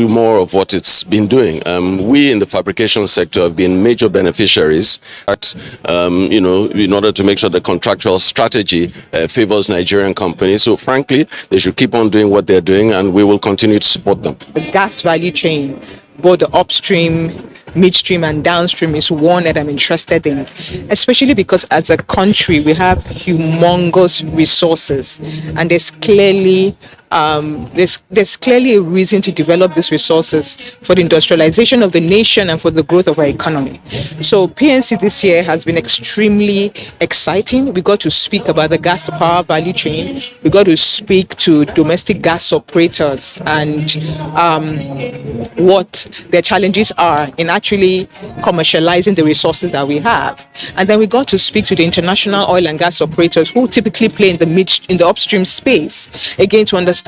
do more of what it's been doing. We in the fabrication sector have been major beneficiaries, in order to make sure the contractual strategy favors Nigerian companies. So frankly, they should keep on doing what they're doing, and we will continue to support them. The gas value chain, both the upstream, midstream and downstream, is one that I'm interested in, especially because as a country we have humongous resources, and there's clearly a reason to develop these resources for the industrialization of the nation and for the growth of our economy. So PNC this year has been extremely exciting. We got to speak about the gas to power value chain. We got to speak to domestic gas operators and what their challenges are in actually commercializing the resources that we have. And then we got to speak to the international oil and gas operators who typically play in the upstream space, again to understand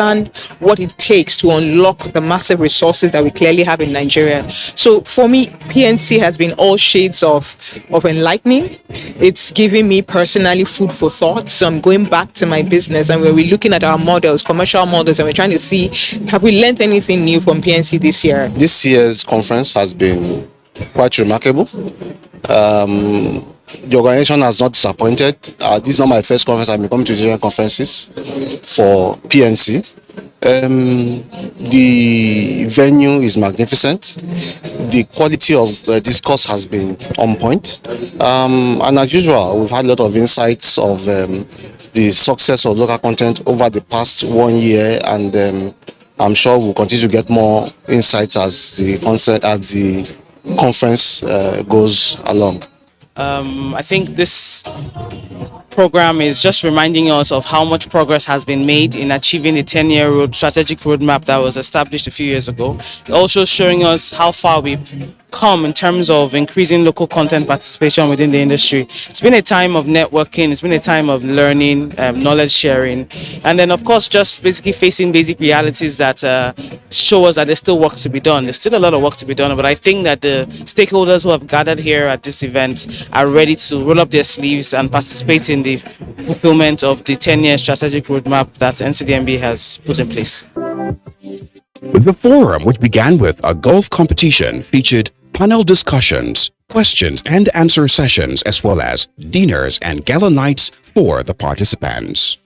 what it takes to unlock the massive resources that we clearly have in Nigeria. So for me, PNC has been all shades of enlightening. It's giving me personally food for thought. So I'm going back to my business, and we're looking at our models, commercial models, and we're trying to see, have we learned anything new from PNC this year? This year's conference has been quite remarkable. The organization has not disappointed. This is not my first conference. I've been coming to Nigerian conferences for PNC. The venue is magnificent. The quality of discourse has been on point. And as usual, we've had a lot of insights of the success of local content over the past 1 year, and I'm sure we'll continue to get more insights as the conference goes along. I think this program is just reminding us of how much progress has been made in achieving the 10-year strategic roadmap that was established a few years ago. Also showing us how far we've come in terms of increasing local content participation within the industry. It's been a time of networking, it's been a time of learning, knowledge sharing, and then of course just basically facing basic realities that show us that there's still work to be done. There's still a lot of work to be done, but I think that the stakeholders who have gathered here at this event are ready to roll up their sleeves and participate in the fulfillment of the 10-year strategic roadmap that NCDMB has put in place. The forum, which began with a golf competition, featured panel discussions, questions and answer sessions, as well as dinners and gala nights for the participants.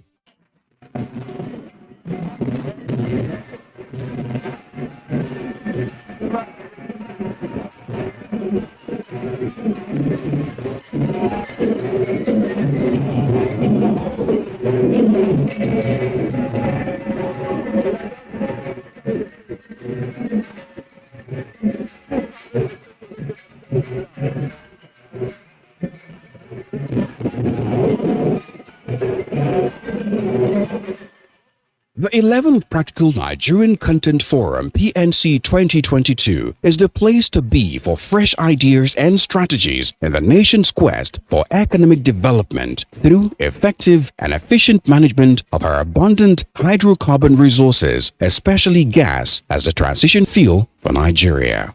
The 11th Practical Nigerian Content Forum PNC 2022 is the place to be for fresh ideas and strategies in the nation's quest for economic development through effective and efficient management of our abundant hydrocarbon resources, especially gas, as the transition fuel for Nigeria.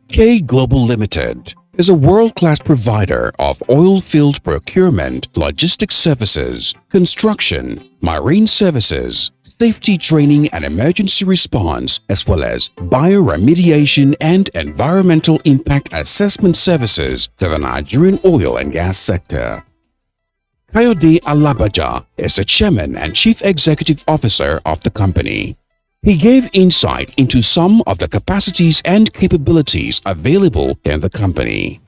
K Global Limited is a world-class provider of oil field procurement, logistics services, construction, marine services, safety training and emergency response, as well as bioremediation and environmental impact assessment services to the Nigerian oil and gas sector. Kayode Alabaja is the chairman and chief executive officer of the company. He gave insight into some of the capacities and capabilities available in the company.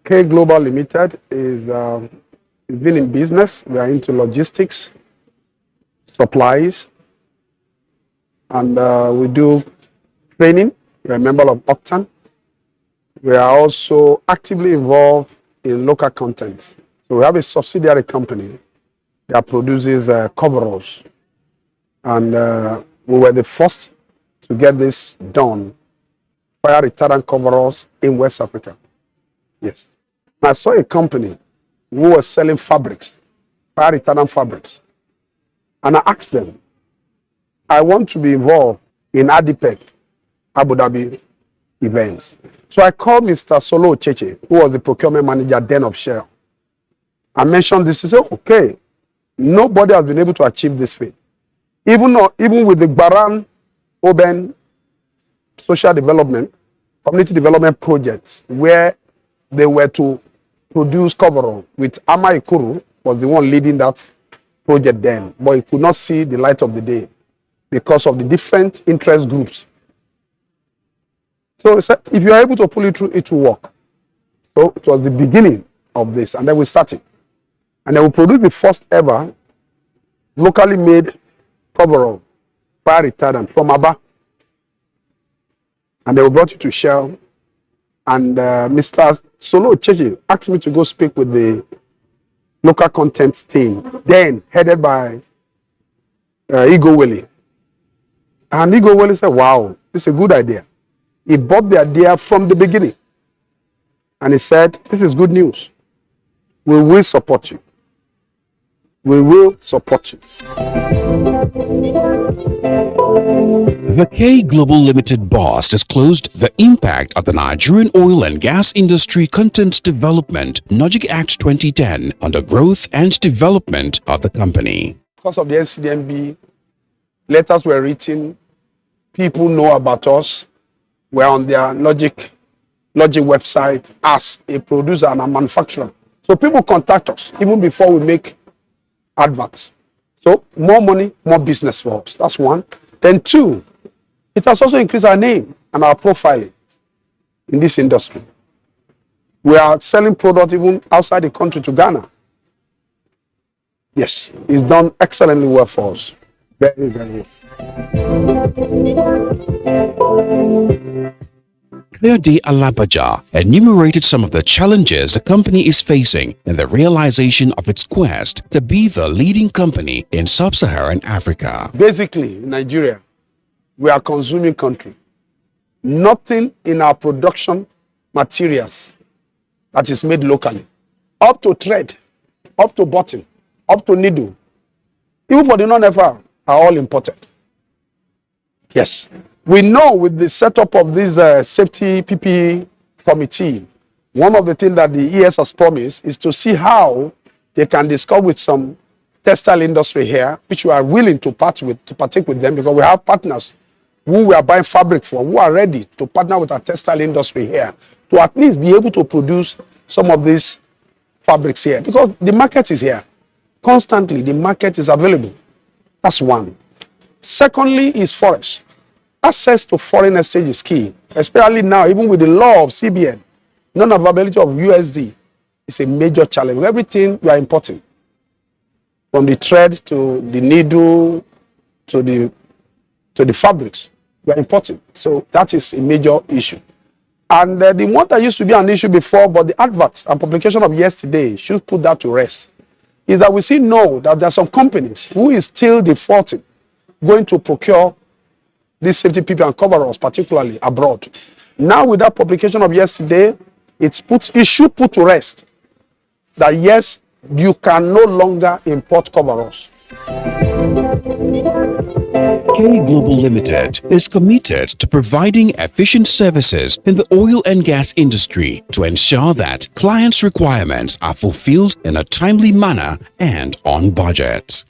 K Global Limited is been in business. We are into logistics, supplies, and we do training. We are a member of Octan. We are also actively involved in local content. So we have a subsidiary company that produces coveralls, and we were the first to get this done fire retardant coveralls in West Africa. Yes. And I saw a company who was selling fabrics, fire retardant fabrics. And I asked them, I want to be involved in ADIPEC, Abu Dhabi events. So I called Mr. Solo Cheche, who was the procurement manager then of Shell. I mentioned this. He said, okay, nobody has been able to achieve this feat. Even with the Baran Oben social development, community development projects, where they were to produce coverall, with Ama Ikuru was the one leading that project then, but he could not see the light of the day because of the different interest groups. So he said, if you are able to pull it through, it will work. So it was the beginning of this, and then we started. And then we produced the first ever locally made coverall, fire retardant from Aba. And they brought it to Shell. And Mr. Solo Cheche asked me to go speak with the local content team, then headed by Igo Wele. And Igo Wele said, wow, this is a good idea. He bought the idea from the beginning. And he said, this is good news. We will support you. We will support you. The K Global Limited boss disclosed the impact of the Nigerian oil and gas industry content development NOGIC Act 2010 on the growth and development of the company. Because of the NCDMB, letters were written, people know about us. We're on their Logic website as a producer and a manufacturer. So people contact us even before we make adverts. So more money, more business for us. That's one. Then two, it has also increased our name and our profile in this industry. We are selling products even outside the country to Ghana. Yes, it's done excellently well for us. Very, very well. Kayode Alabaja enumerated some of the challenges the company is facing in the realization of its quest to be the leading company in sub-Saharan Africa. Basically, in Nigeria, we are a consuming country. Nothing in our production materials that is made locally, up to thread, up to button, up to needle, even for the non-FR, are all imported. Yes. We know with the setup of this safety PPE committee, one of the things that the ES has promised is to see how they can discuss with some textile industry here, which we are willing to partake with them, because we have partners who we are buying fabric from, who are ready to partner with our textile industry here, to at least be able to produce some of these fabrics here, because the market is here. Constantly, the market is available. That's one. Secondly is forest. Access to foreign exchange is key, especially now, even with the law of CBN. Non-availability of USD is a major challenge. Everything we are importing, from the thread to the needle to the fabrics, we are importing. So that is a major issue. And the one that used to be an issue before, but the adverts and publication of yesterday should put that to rest, is that we see now that there are some companies who is still defaulting, going to procure these safety PPE and coveralls, particularly abroad. Now, with that publication of yesterday, it should put to rest that yes, you can no longer import coveralls. K Global Limited is committed to providing efficient services in the oil and gas industry to ensure that clients' requirements are fulfilled in a timely manner and on budget.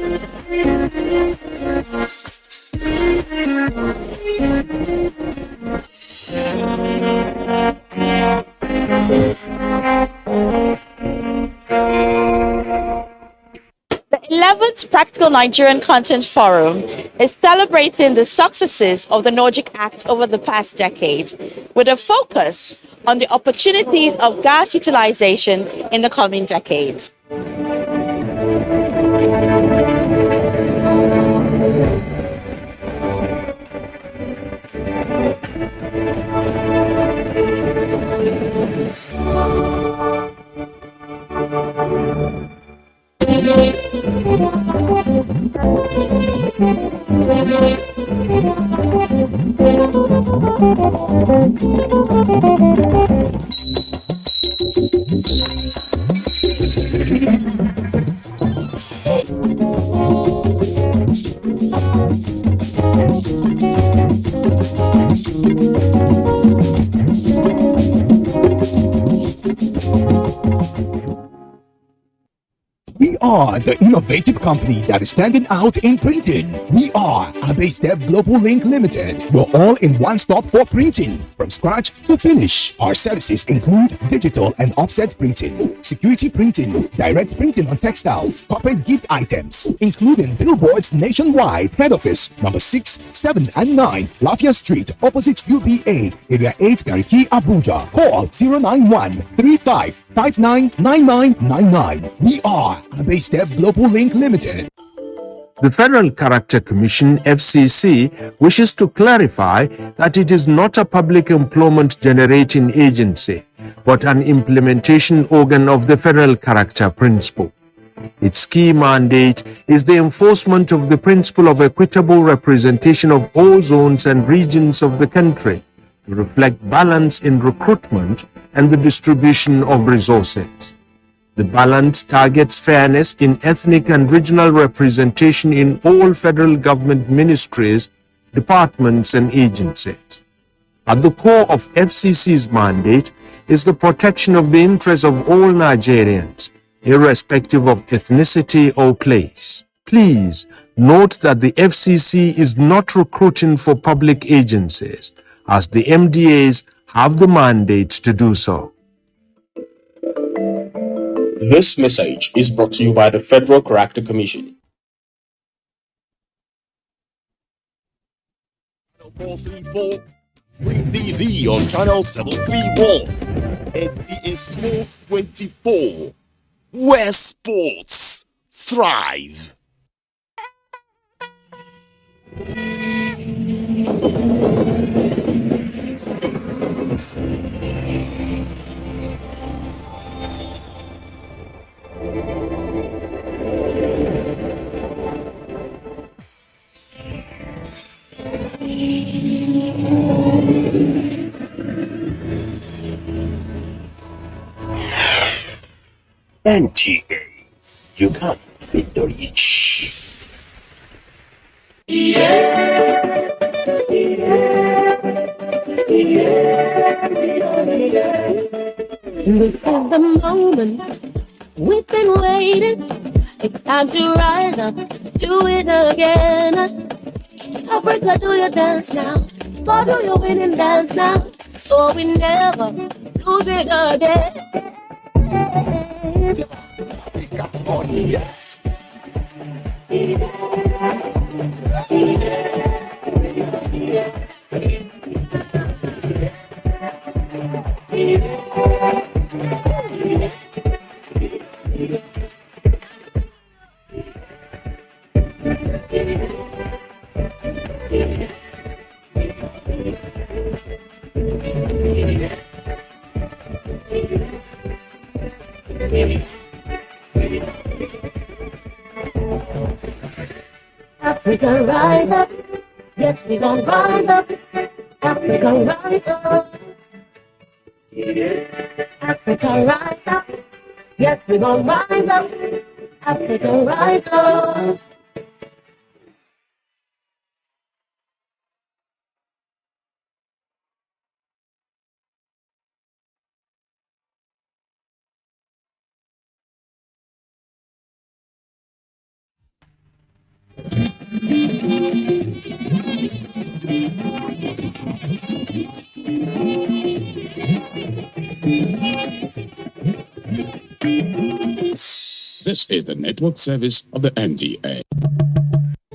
The 11th Practical Nigerian Content Forum is celebrating the successes of the Nordic Act over the past decade, with a focus on the opportunities of gas utilization in the coming decade. We are the innovative company that is standing out in printing. We are Anti-Step Global Link Limited, your all-in-one stop for printing from scratch to finish. Our services include digital and offset printing, security printing, direct printing on textiles, corporate gift items, including billboards nationwide. Head office number 6, 7, and 9, Lafayette Street, opposite UBA, Area 8, Gariki, Abuja. Call 091 35 59 9999. We are Anti-Step Global Link Limited. The Federal Character Commission (FCC) wishes to clarify that it is not a public employment generating agency, but an implementation organ of the Federal Character Principle. Its key mandate is the enforcement of the principle of equitable representation of all zones and regions of the country to reflect balance in recruitment and the distribution of resources. The balance targets fairness in ethnic and regional representation in all federal government ministries, departments, and agencies. At the core of FCC's mandate is the protection of the interests of all Nigerians, irrespective of ethnicity or place. Please note that the FCC is not recruiting for public agencies, as the MDAs have the mandate to do so. This message is brought to you by the Federal Character Commission. TV on channel 731. NTA Sports 24, where sports thrive. NTA, you can't beat the rich. This is the moment we've been waiting. It's time to rise up, do it again. Africa, do your dance now. God, do your winning dance now. So we never lose it again. Oh, yes. Africa, rise up. Yes, we gon' rise up. Africa, rise up. Africa, rise up. Yes, we gon' rise up. Africa, rise up. This is the network service of the NTA.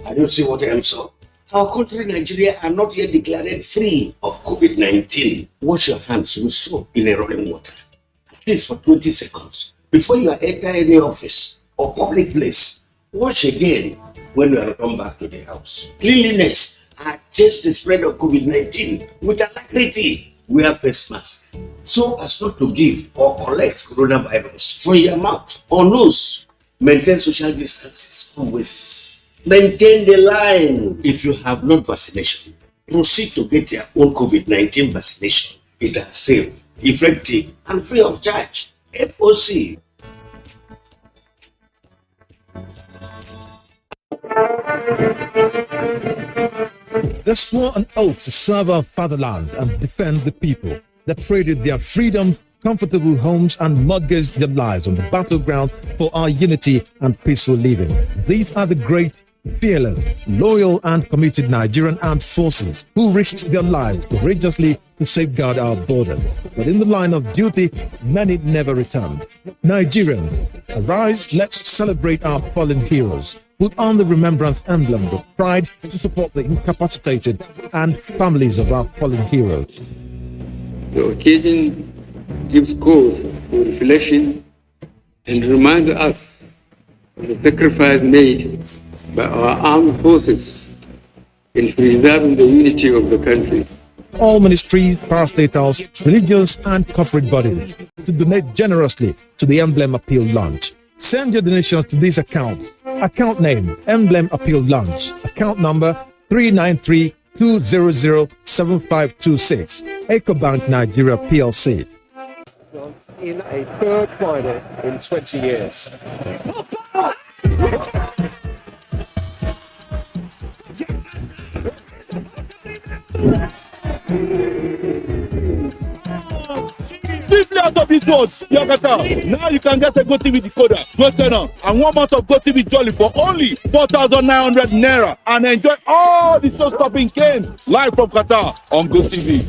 I don't see what I'm so. Our country, Nigeria, are not yet declared free of COVID-19. Wash your hands with soap in a running water, at least for 20 seconds, before you enter any office or public place. Wash again when you return back to the house. Cleanliness arrests the spread of COVID-19 with alacrity. Wear face mask so as not to give or collect coronavirus from your mouth or nose. Maintain social distances always. Maintain the line. If you have not vaccination, proceed to get your own COVID-19 vaccination. It is safe, effective, and free of charge. FOC. They swore an oath to serve our fatherland and defend the people. They traded their freedom, comfortable homes, and mortgaged their lives on the battleground for our unity and peaceful living. These are the great, fearless, loyal, and committed Nigerian armed forces who risked their lives courageously to safeguard our borders. But in the line of duty, many never returned. Nigerians, arise, let's celebrate our fallen heroes. Put on the remembrance emblem with pride to support the incapacitated and families of our fallen heroes. The occasion gives cause for reflection and reminds us of the sacrifice made by our armed forces in preserving the unity of the country. All ministries, parastatals, religious and corporate bodies to donate generously to the Emblem Appeal launch. Send your donations to this account. Account name, Emblem Appeal Launch. Account number 393-200-7526. EcoBank Nigeria PLC. In a third final in 20 years. This is out of his words, Yakata. Now you can get a GoTV decoder, Go turn on, and 1 month of GoTV Jolly for only 4,900 naira and enjoy all the show-stopping games live from Qatar on GoTV.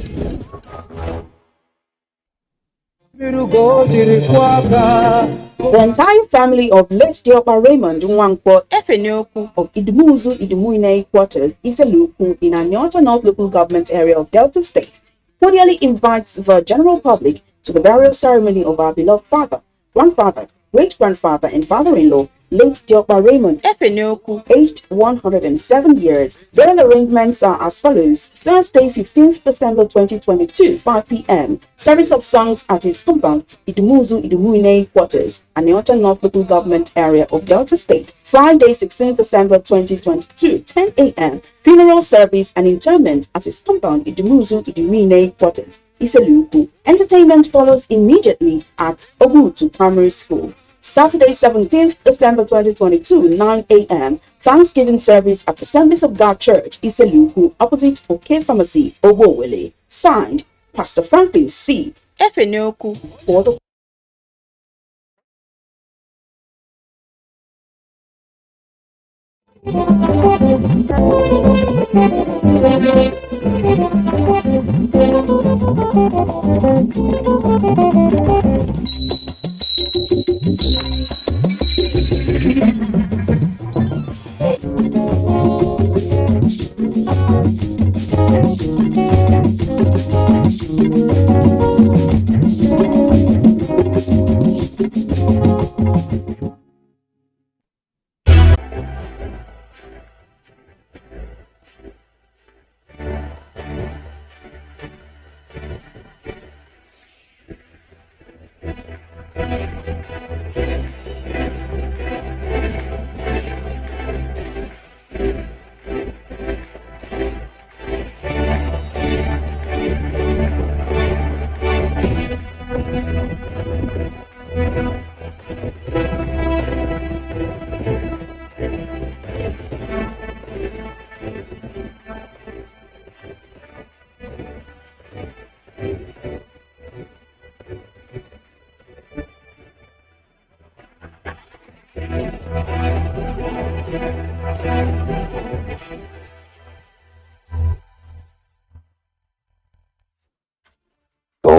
The entire family of late Diopa Raymond Nwankwo Efenioku of Idumuzu Idumuine quarters Iseluku in Anyota North local government area of Delta State cordially invites the general public to the burial ceremony of our beloved father, grandfather, great-grandfather, and father-in-law, late Diopa Raymond Efenioku, aged 107 years. Burial arrangements are as follows. Thursday, 15th December 2022, 5 p.m. Service of songs at his compound, Idumuzu Idumuine quarters, Anyota North local government area of Delta State. Friday, 16th December 2022, 10 a.m. Funeral service and interment at his compound, Idumuzu Idumuine quarters, Iseluku. Entertainment follows immediately at Obuja Primary School. Saturday, 17th December 2022, 9 a.m. Thanksgiving service at Assemblies of God Church, Iseluku, opposite OK Pharmacy, Obowele. Signed, Pastor Franklin C. Efenioku for the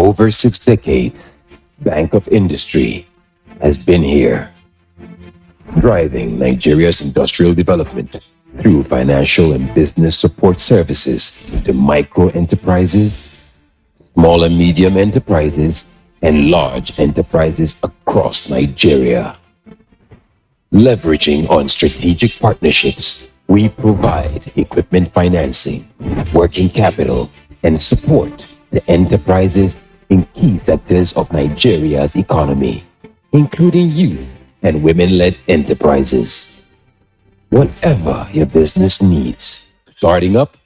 over 6 decades, Bank of Industry has been here, driving Nigeria's industrial development through financial and business support services to micro enterprises, small and medium enterprises, and large enterprises across Nigeria. Leveraging on strategic partnerships, we provide equipment financing, working capital, and support to enterprises in key sectors of Nigeria's economy, including youth and women-led enterprises. Whatever your business needs, starting up,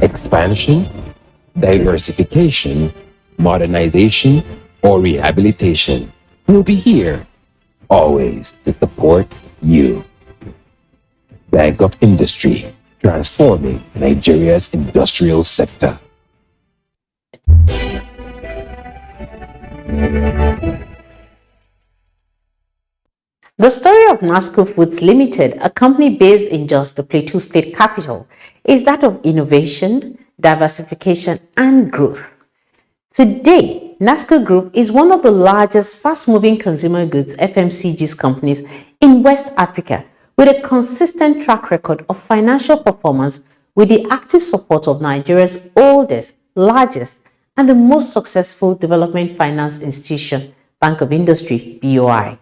expansion, diversification, modernization, or rehabilitation, we'll be here always to support you. Bank of Industry, transforming Nigeria's industrial sector. The story of Nasco Foods Limited, a company based in Jos, the Plateau State capital, is that of innovation, diversification, and growth. Today, Nasco Group is one of the largest fast-moving consumer goods FMCGs companies in West Africa, with a consistent track record of financial performance with the active support of Nigeria's oldest, largest, and the most successful development finance institution, Bank of Industry, BOI.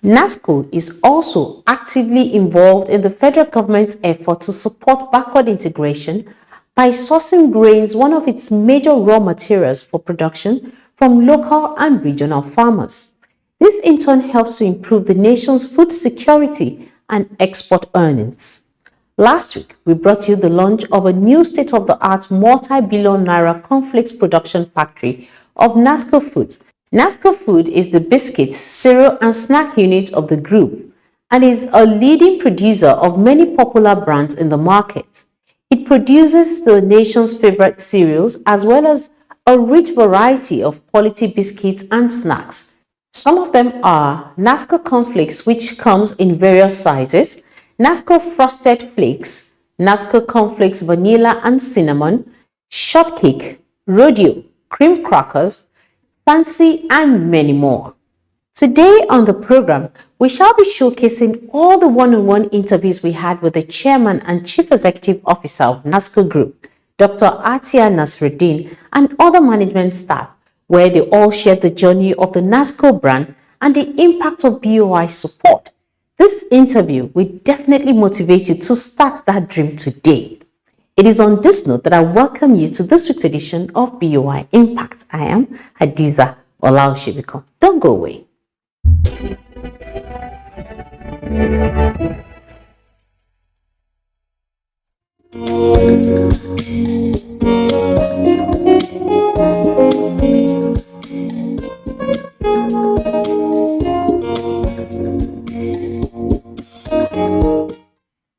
Nasco is also actively involved in the federal government's effort to support backward integration by sourcing grains, one of its major raw materials for production, from local and regional farmers. This in turn helps to improve the nation's food security and export earnings. Last week, we brought you the launch of a new state-of-the-art multi-billion naira cornflakes production factory of Nasco Foods. Nasco Food is the biscuit, cereal, and snack unit of the group and is a leading producer of many popular brands in the market. It produces the nation's favorite cereals as well as a rich variety of quality biscuits and snacks. Some of them are Nasco cornflakes, which comes in various sizes, Nasco frosted flakes, Nasco cornflakes vanilla and cinnamon, shortcake, rodeo, cream crackers, fancy, and many more. Today on the program, we shall be showcasing all the one-on-one interviews we had with the Chairman and Chief Executive Officer of Nasco Group, Dr. Atia Nasruddin, and other management staff, where they all shared the journey of the Nasco brand and the impact of BOI support. This interview will definitely motivate you to start that dream today. It is on this note that I welcome you to this week's edition of BOI Impact. I am Hadiza Olaoshibiko. Don't go away.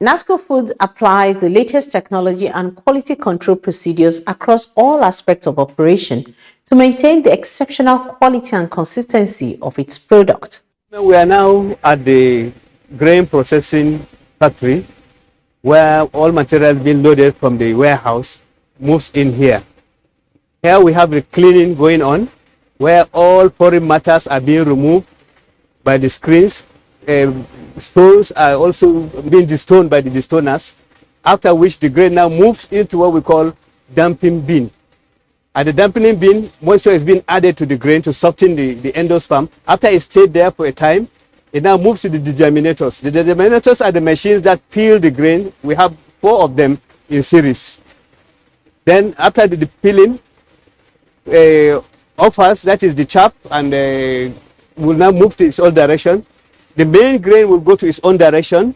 Nasco Foods applies the latest technology and quality control procedures across all aspects of operation to maintain the exceptional quality and consistency of its product. We are now at the grain processing factory where all material being loaded from the warehouse moves in here. Here we have the cleaning going on where all foreign matters are being removed by the screens. Stones are also being destoned by the destoners, after which the grain now moves into what we call dumping bin. At the dumping bin, moisture is being added to the grain to soften the endosperm. After it stayed there for a time, it now moves to the degerminators. The degerminators are the machines that peel the grain. We have 4 of them in series. Then after the peeling, offers, that is the chaff, and will now move to its own direction. The main grain will go to its own direction,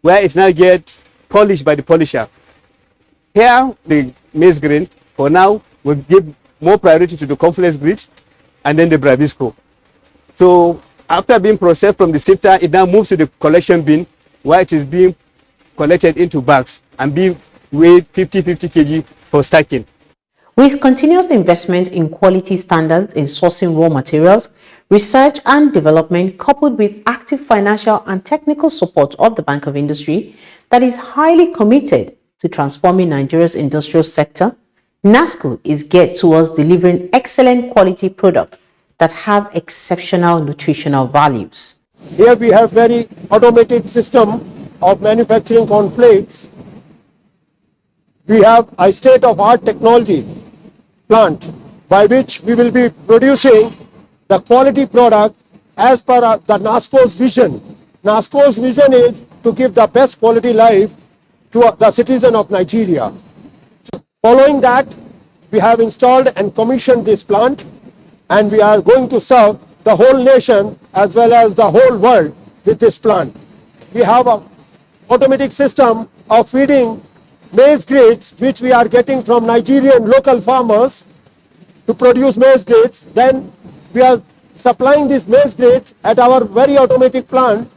where it now gets polished by the polisher. Here, the maize grain, for now, will give more priority to the cornflakes grit and then the Bravesco. So, after being processed from the sifter, it now moves to the collection bin, where it is being collected into bags and being weighed 50 kg for stacking. With continuous investment in quality standards in sourcing raw materials, research and development, coupled with active financial and technical support of the Bank of Industry that is highly committed to transforming Nigeria's industrial sector, Nasco is geared towards delivering excellent quality products that have exceptional nutritional values. Here we have very automated system of manufacturing cornflakes. We have a state-of-art technology plant by which we will be producing the quality product as per the Nasco's vision. Nasco's vision is to give the best quality life to the citizen of Nigeria. Following that, we have installed and commissioned this plant, and we are going to serve the whole nation as well as the whole world with this plant. We have an automatic system of feeding maize grits, which we are getting from Nigerian local farmers to produce maize grits. Then we are supplying these maize grits at our very automatic plant.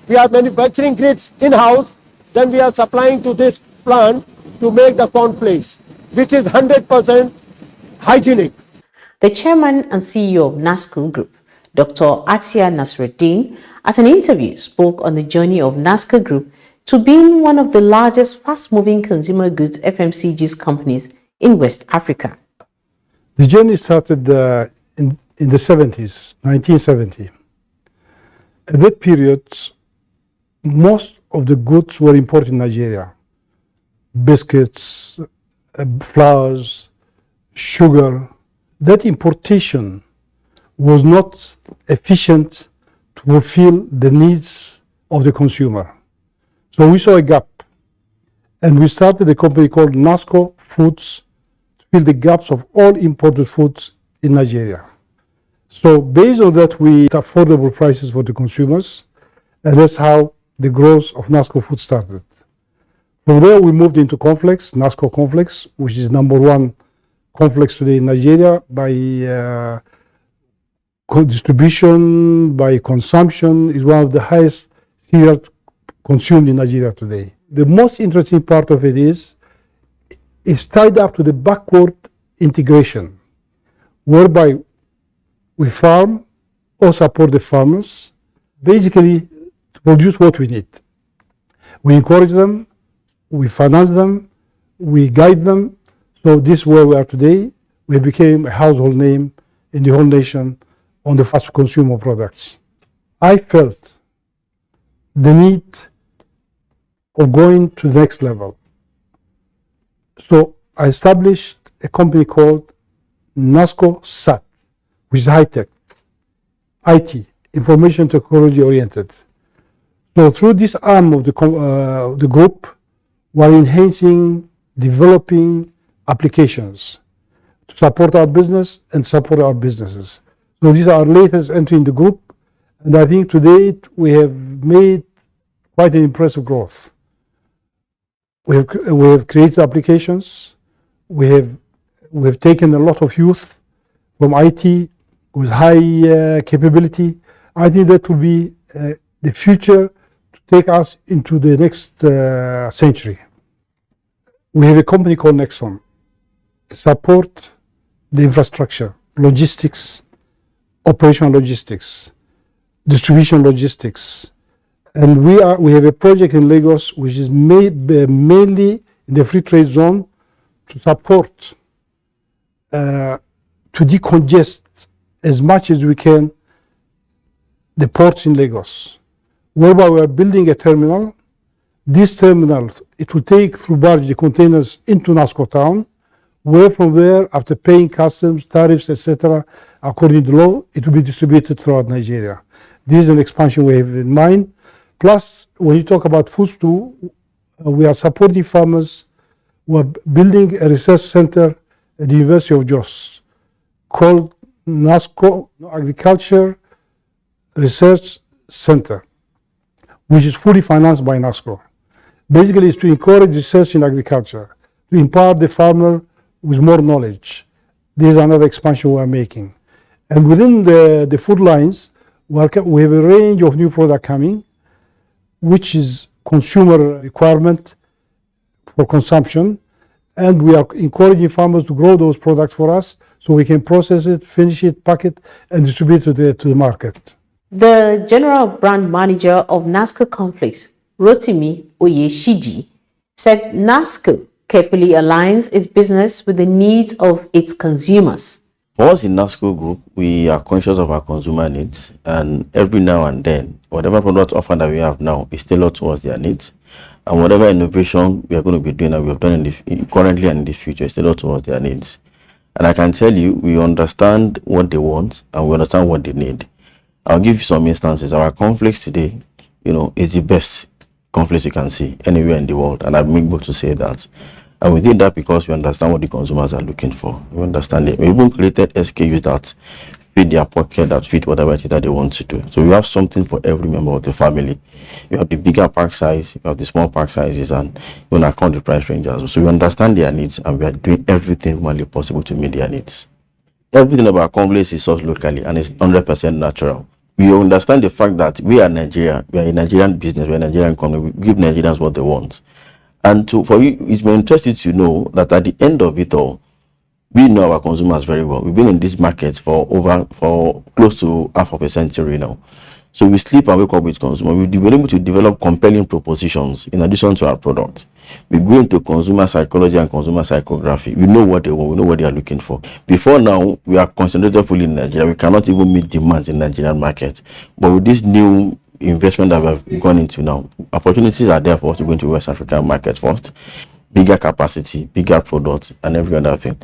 We are manufacturing grits in-house. Then we are supplying to this plant to make the cornflakes, which is 100% hygienic. The chairman and CEO of Nasco Group, Dr. Atia Nasruddin, at an interview spoke on the journey of Nasco Group to being one of the largest fast-moving consumer goods FMCGs companies in West Africa. The journey started in the 70s, 1970. At that period, most of the goods were imported in Nigeria. Biscuits, flours, sugar. That importation was not efficient to fulfill the needs of the consumer. So we saw a gap, and we started a company called Nasco Foods to fill the gaps of all imported foods in Nigeria. So based on that, we had affordable prices for the consumers, and that's how the growth of Nasco Foods started. From there, we moved into cornflakes, Nasco cornflakes, which is #1 cornflakes today in Nigeria by distribution, by consumption, is one of the highest cereal consumed in Nigeria today. The most interesting part of it is it's tied up to the backward integration, whereby we farm or support the farmers, basically to produce what we need. We encourage them, we finance them, we guide them. So this is where we are today. We became a household name in the whole nation on the fast consumer products. I felt the need of going to the next level. So I established a company called Nasco SAT, which is high-tech, IT, information technology oriented. So through this arm of the group, we're enhancing, developing applications to support our business and support our businesses. So these are our latest entry in the group, and I think to date we have made quite an impressive growth. We have created applications. We have taken a lot of youth from IT with high capability. I think that will be the future to take us into the next century. We have a company called Nexon, support the infrastructure, logistics, operational logistics, distribution logistics. And we have a project in Lagos which is mainly in the free trade zone to support, to decongest as much as we can the ports in Lagos, whereby we are building a terminal. This terminal, it will take through barge the containers into Nasco town, where from there, after paying customs, tariffs, etc., according to law, it will be distributed throughout Nigeria. This is an expansion we have in mind. Plus, when you talk about foods too, we are supporting farmers. We are building a research center at the University of Jos called Nasco Agriculture Research Center, which is fully financed by Nasco. Basically, it's to encourage research in agriculture, to empower the farmer with more knowledge. This is another expansion we are making. And within the food lines, we have a range of new products coming, which is consumer requirement for consumption. And we are encouraging farmers to grow those products for us so we can process it, finish it, pack it, and distribute it to the market. The general brand manager of Nasco Cornflakes, Rotimi Oyeshiji, said Nasco carefully aligns its business with the needs of its consumers. For us in Nasco Group, we are conscious of our consumer needs, and every now and then, whatever product offer that we have now is tailored towards their needs, and whatever innovation we are going to be doing and we have done currently and in the future is tailored towards their needs. And I can tell you, we understand what they want and we understand what they need. I'll give you some instances. Our conflicts today, is the best conflicts you can see anywhere in the world, and I'm able to say that. And we did that because we understand what the consumers are looking for. We understand it. We even created SKUs that fit their pocket, that fit whatever it is that they want to do. So we have something for every member of the family. You have the bigger pack size, you have the small pack sizes, and you account the price range as well. So we understand their needs, and we are doing everything humanly possible to meet their needs. Everything about complex is sourced locally and is 100% natural. We understand the fact that we are Nigeria, we are a Nigerian business, we are a Nigerian company. We give Nigerians what they want. And for you, it's been interesting to know that at the end of it all, we know our consumers very well. We've been in this market for close to half of a century now. So we sleep and wake up with consumers. We've been able to develop compelling propositions in addition to our product. We go into consumer psychology and consumer psychography. We know what they want, we know what they are looking for. Before now, we are concentrated fully in Nigeria. We cannot even meet demands in the Nigerian market. But with this new investment that we have gone into now, opportunities are there for us to go into West African market first. Bigger capacity, bigger products, and every other thing.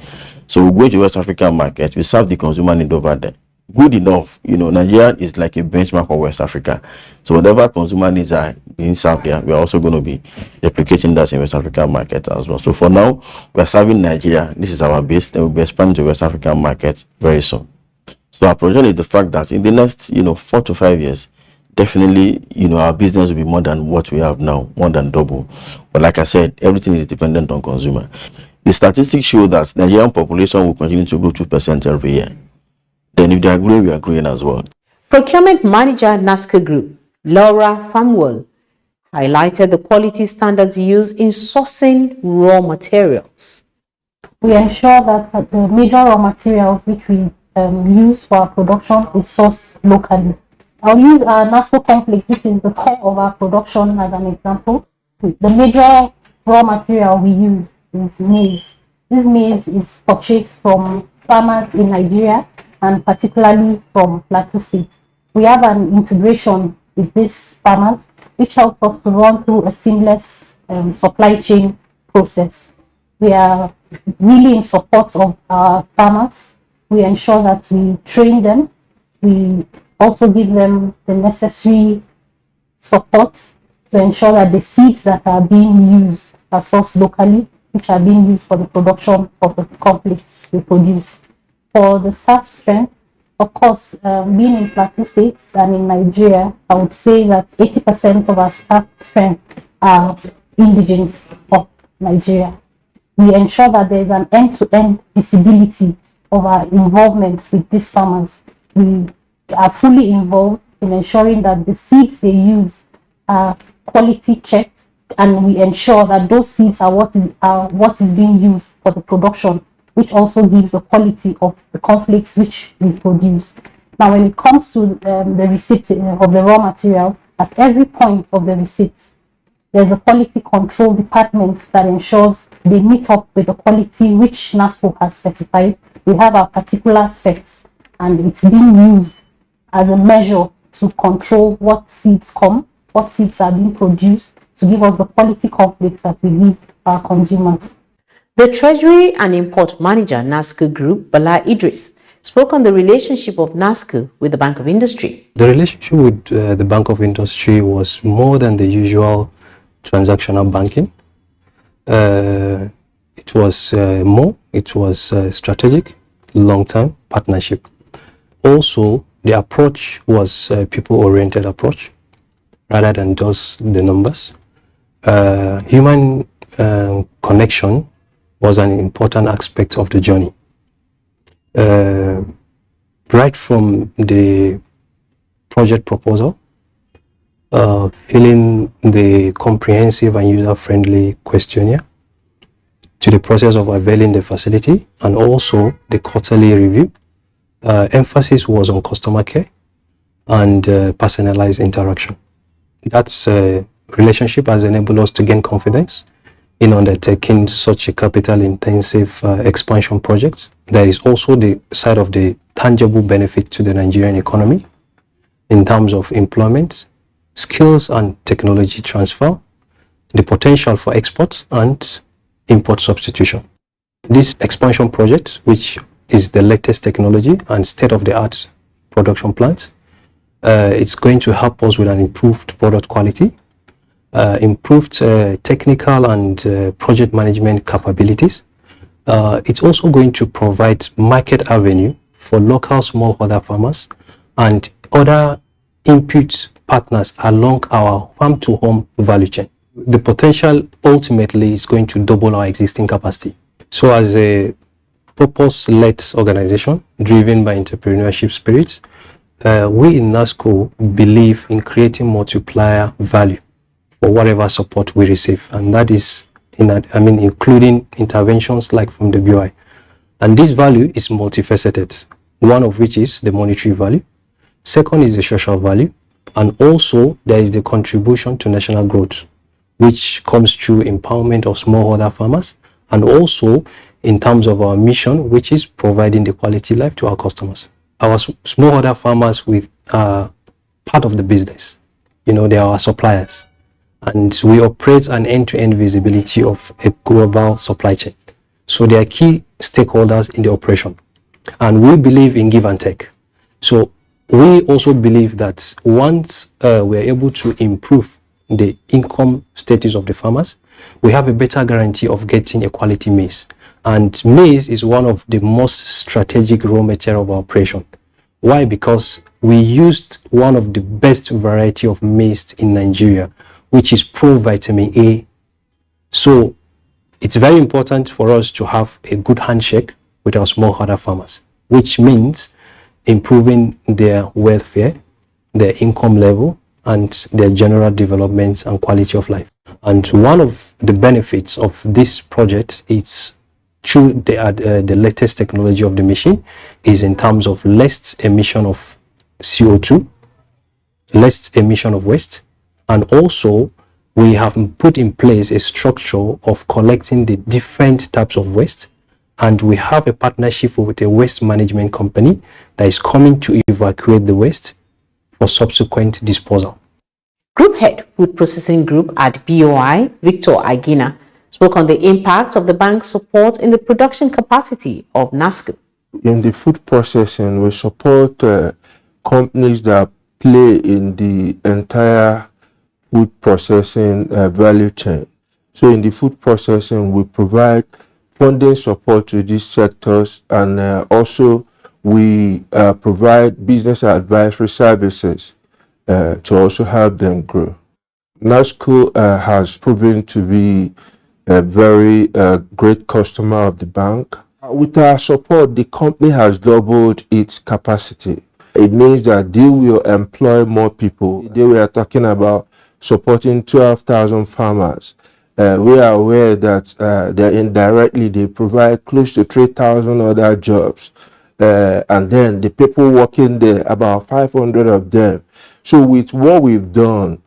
So we go into West African market, we serve the consumer need over there. Good enough, Nigeria is like a benchmark for West Africa. So whatever consumer needs are being served there, we are also going to be replicating that in West African market as well. So for now, we are serving Nigeria. This is our base. Then we'll be expanding to West African market very soon. So our projection is the fact that in the next, 4 to 5 years, definitely, our business will be more than what we have now, more than double. But like I said, everything is dependent on consumer. The statistics show that Nigerian population will continue to grow 2% every year. Then if they are growing, we are growing as well. Procurement Manager, Nasco Group, Laura Famwell, highlighted the quality standards used in sourcing raw materials. We ensure that the major raw materials which we use for our production is sourced locally. I'll use our Nasco complex, which is the core of our production, as an example. The major raw material we use is maize. This maize is purchased from farmers in Nigeria and particularly from Plateau State. We have an integration with these farmers, which helps us to run through a seamless supply chain process. We are really in support of our farmers. We ensure that we train them. We also give them the necessary support to ensure that the seeds that are being used are sourced locally, which are being used for the production of the complex we produce. For the staff strength, of course, being in Plateau States and in Nigeria, I would say that 80% of our staff strength are indigenous of Nigeria. We ensure that there is an end-to-end visibility of our involvement with these farmers. We are fully involved in ensuring that the seeds they use are quality checked, and we ensure that those seeds are what is being used for the production, which also gives the quality of the conflicts which we produce. Now, when it comes to the receipt of the raw material, at every point of the receipt, there's a quality control department that ensures they meet up with the quality which Nasco has specified. We have our particular specs, and it's being used as a measure to control what seeds come, what seeds are being produced, to give us the quality conflicts that we give our consumers. The Treasury and Import Manager, Nasco Group, Bala Idris, spoke on the relationship of Nasco with the Bank of Industry. The relationship with the Bank of Industry was more than the usual transactional banking. It was strategic, long-term partnership. Also, the approach was a people-oriented approach rather than just the numbers. Human connection was an important aspect of the journey. Right from the project proposal, filling the comprehensive and user-friendly questionnaire, to the process of availing the facility, and also the quarterly review. Emphasis was on customer care and personalized interaction. That's relationship has enabled us to gain confidence in undertaking such a capital-intensive expansion project. There is also the side of the tangible benefit to the Nigerian economy in terms of employment, skills and technology transfer, the potential for exports and import substitution. This expansion project, which is the latest technology and state-of-the-art production plants, it's going to help us with an improved product quality, improved technical and project management capabilities. It's also going to provide market avenue for local smallholder farmers and other input partners along our farm-to-home value chain. The potential ultimately is going to double our existing capacity. So as a purpose-led organization driven by entrepreneurship spirit, we in Nasco believe in creating multiplier value for whatever support we receive, and that is including interventions like from the BOI. And this value is multifaceted, one of which is the monetary value, second is the social value, and also there is the contribution to national growth, which comes through empowerment of smallholder farmers, and also in terms of our mission, which is providing the quality life to our customers. Our smallholder farmers with part of the business, they are our suppliers, and we operate an end-to-end visibility of a global supply chain. So they are key stakeholders in the operation, and we believe in give and take. So we also believe that once we're able to improve the income status of the farmers, we have a better guarantee of getting a quality maize. And maize is one of the most strategic raw material of our operation. Why? Because we used one of the best variety of maize in Nigeria, which is pro-vitamin A. So it's very important for us to have a good handshake with our smallholder farmers, which means improving their welfare, their income level, and their general development and quality of life. And one of the benefits of this project is through the latest technology of the machine is in terms of less emission of CO2, less emission of waste, and also we have put in place a structure of collecting the different types of waste, and we have a partnership with a waste management company that is coming to evacuate the waste for subsequent disposal. Group Head, Food Processing Group at BOI, Victor Agina, spoke on the impact of the bank's support in the production capacity of Nasco. In the food processing, we support companies that play in the entire food processing value chain. So in the food processing, we provide funding support to these sectors, and also we provide business advisory services to also help them grow. Nasco has proven to be a very great customer of the bank. With our support, the company has doubled its capacity. It means that they will employ more people. They were talking about supporting 12,000 farmers. We are aware that indirectly they provide close to 3,000 other jobs. And then the people working there, about 500 of them. So with what we've done,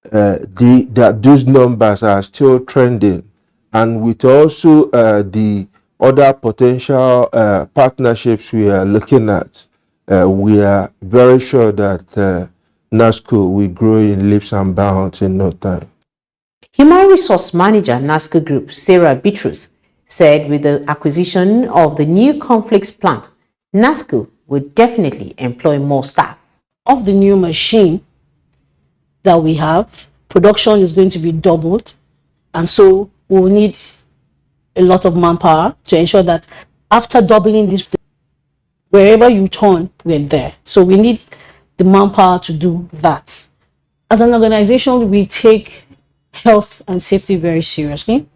those numbers are still trending. And with also the other potential partnerships we are looking at, we are very sure that Nasco will grow in leaps and bounds in no time. Human Resource Manager, Nasco Group, Sarah Bitrus, said with the acquisition of the new conflicts plant, Nasco would definitely employ more staff. Of the new machine that we have, production is going to be doubled, and so we'll need a lot of manpower to ensure that after doubling this, wherever you turn, we're there. So we need the manpower to do that. As an organization, we take health and safety very seriously.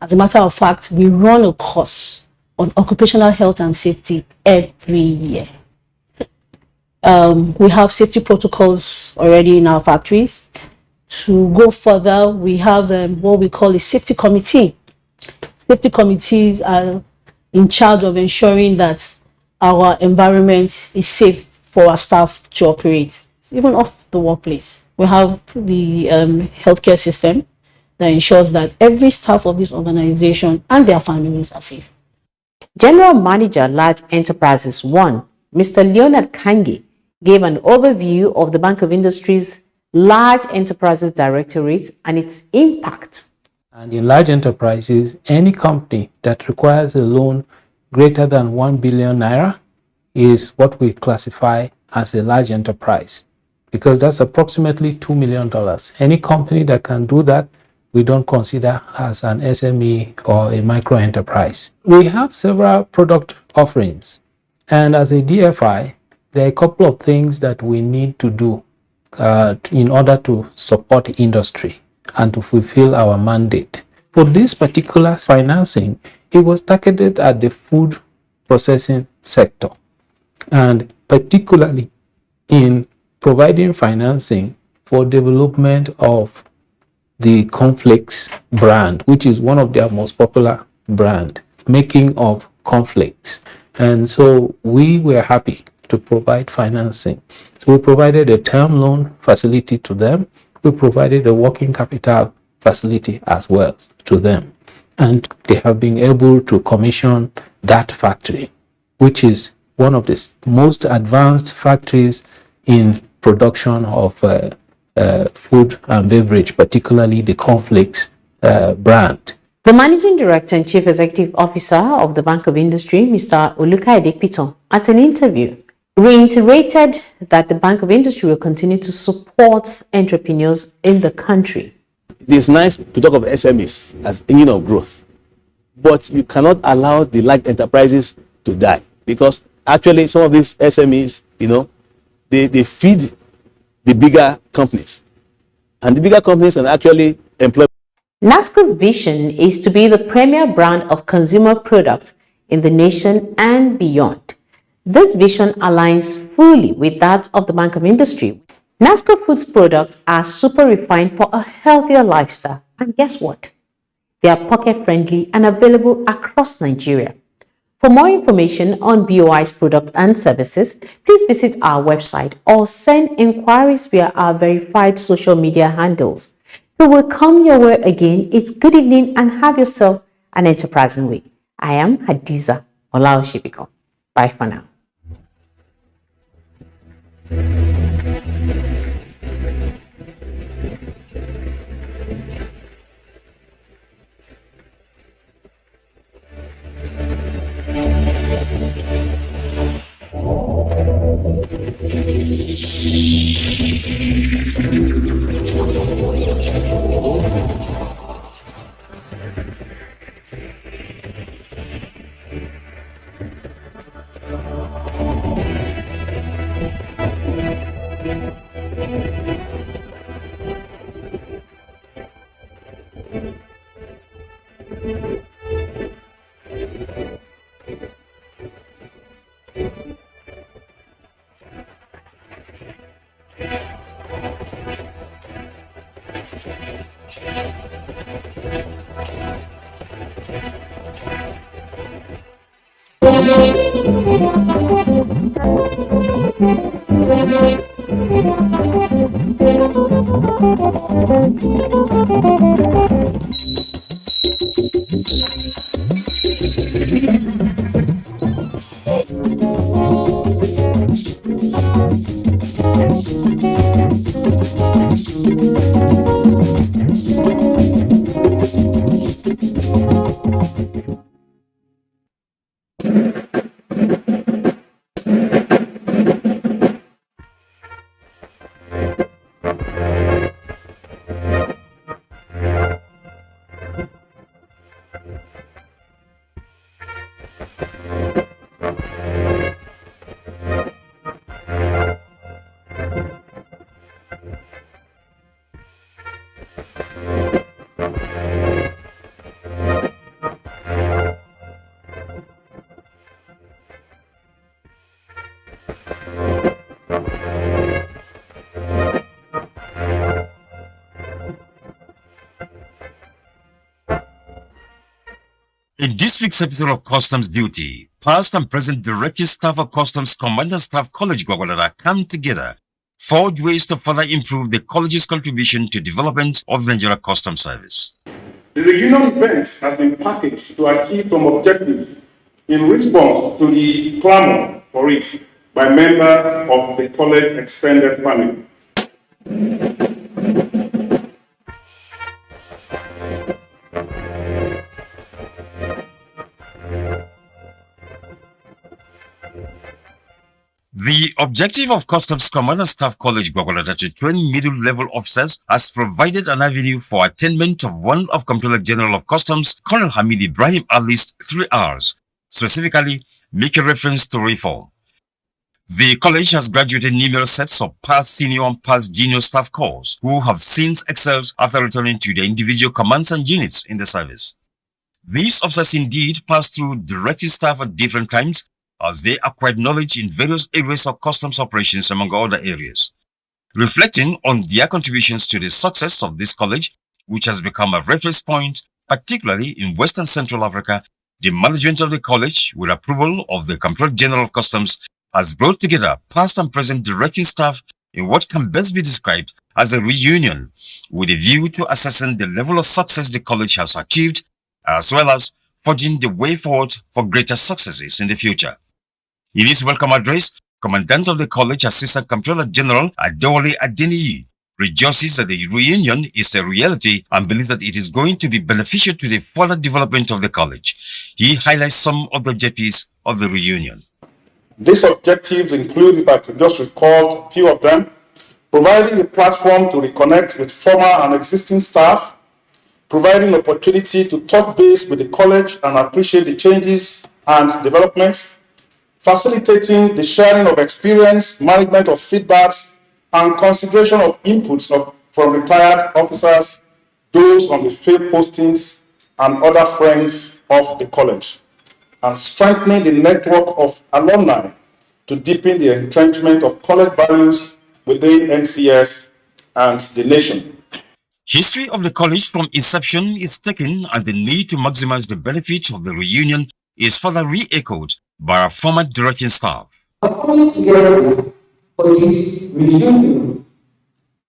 As a matter of fact, we run a course on occupational health and safety every year. We have safety protocols already in our factories. To go further, we have what we call a safety committee. Safety committees are in charge of ensuring that our environment is safe for our staff to operate, even off the workplace. We have the healthcare system, that ensures that every staff of this organization and their families are safe. General Manager, Large Enterprises 1, Mr. Leonard Kangi, gave an overview of the Bank of Industry's Large Enterprises Directorate and its impact. And in large enterprises, any company that requires a loan greater than 1 billion naira is what we classify as a large enterprise, because that's approximately $2 million. Any company that can do that, we don't consider as an SME or a micro enterprise. We have several product offerings, and as a DFI, there are a couple of things that we need to do in order to support industry and to fulfill our mandate. For this particular financing, it was targeted at the food processing sector, and particularly in providing financing for development of the cornflakes brand, which is one of their most popular brand, making of cornflakes. And so we were happy to provide financing. So we provided a term loan facility to them. We provided a working capital facility as well to them. And they have been able to commission that factory, which is one of the most advanced factories in production of food and beverage, particularly the cornflakes brand. The Managing Director and Chief Executive Officer of the Bank of Industry, Mr. Olukaide Piton, at an interview, reiterated that the Bank of Industry will continue to support entrepreneurs in the country. It is nice to talk of SMEs as engine of growth, but you cannot allow the large enterprises to die, because actually some of these SMEs, they feed the bigger companies, and the bigger companies can actually employ. Nasco's vision is to be the premier brand of consumer products in the nation and beyond. This vision aligns fully with that of the Bank of Industry. Nasco Foods products are super refined for a healthier lifestyle, and guess what? They are pocket-friendly and available across Nigeria. For more information on BOI's products and services, please visit our website or send inquiries via our verified social media handles. So we'll come your way again. It's good evening and have yourself an enterprising week. I am Hadiza Olaoshibiko. Bye for now. In this week's episode of Customs Duty, past and present Director Staff of Customs Commander Staff College Gwagwalada come together forge ways to further improve the college's contribution to development of the Nigeria Customs Service. The regional event has been packaged to achieve some objectives in response to the clamor for it by members of the college extended family. The objective of Customs Command and Staff College Gwagwalada to train middle-level officers has provided an avenue for attainment of one of Comptroller General of Customs, Colonel Hamid Ibrahim Ali's 3 R's, specifically making reference to reform. The college has graduated numerous sets of past senior and past junior staff corps who have since excelled after returning to their individual commands and units in the service. These officers indeed passed through directing staff at different times as they acquired knowledge in various areas of customs operations among other areas. Reflecting on their contributions to the success of this college, which has become a reference point, particularly in Western Central Africa, the management of the college, with approval of the Comptroller General of Customs, has brought together past and present directing staff in what can best be described as a reunion, with a view to assessing the level of success the college has achieved, as well as forging the way forward for greater successes in the future. In his welcome address, Commandant of the College, Assistant Comptroller General Adewale Adeniyi, rejoices that the reunion is a reality and believes that it is going to be beneficial to the further development of the college. He highlights some of the objectives of the reunion. These objectives include, if I could just recall a few of them, providing a platform to reconnect with former and existing staff, providing opportunity to touch base with the college and appreciate the changes and developments, facilitating the sharing of experience, management of feedbacks, and consideration of inputs from retired officers, those on the field postings, and other friends of the college, and strengthening the network of alumni to deepen the entrenchment of college values within NCS and the nation. History of the college from inception is taken, and the need to maximize the benefits of the reunion is further re-echoed by our former directing staff. Coming together for this reunion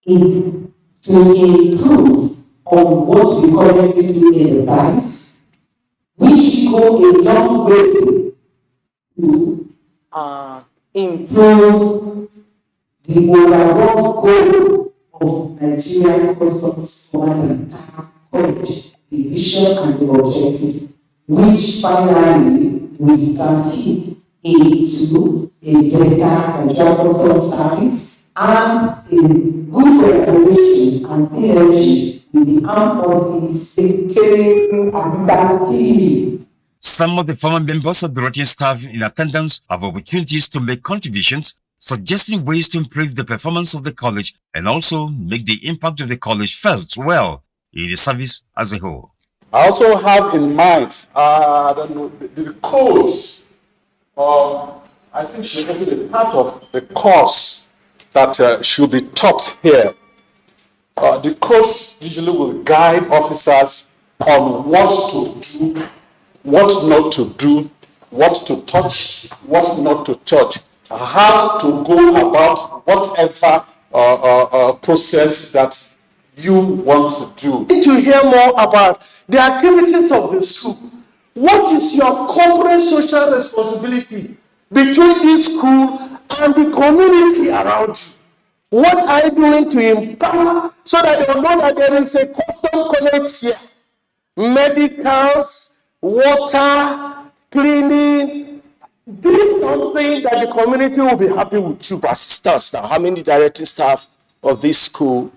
is to improve on what we currently do in the vice, which go a long way to improve the overall goal of Nigerian Customs Command and Staff College, the vision and the objective, which finally we can see into a better Nigerian Customs Service and a good collaboration and synergy with the armed forces, and banking. Some of the former members of the directing staff in attendance have opportunities to make contributions, suggesting ways to improve the performance of the college and also make the impact of the college felt well in the service as a whole. I also have in mind, the course, I think should be part of the course that should be taught here. The course usually will guide officers on what to do, what not to do, what to touch, what not to touch, how to go about whatever process that you want to do. To hear more about the activities of the school. What is your corporate social responsibility between this school and the community around you? What are you doing to empower so that they will know that there is a custom college here? Medicals, water, cleaning, do something that the community will be happy with you. Assistants now, how many directing staff of this school,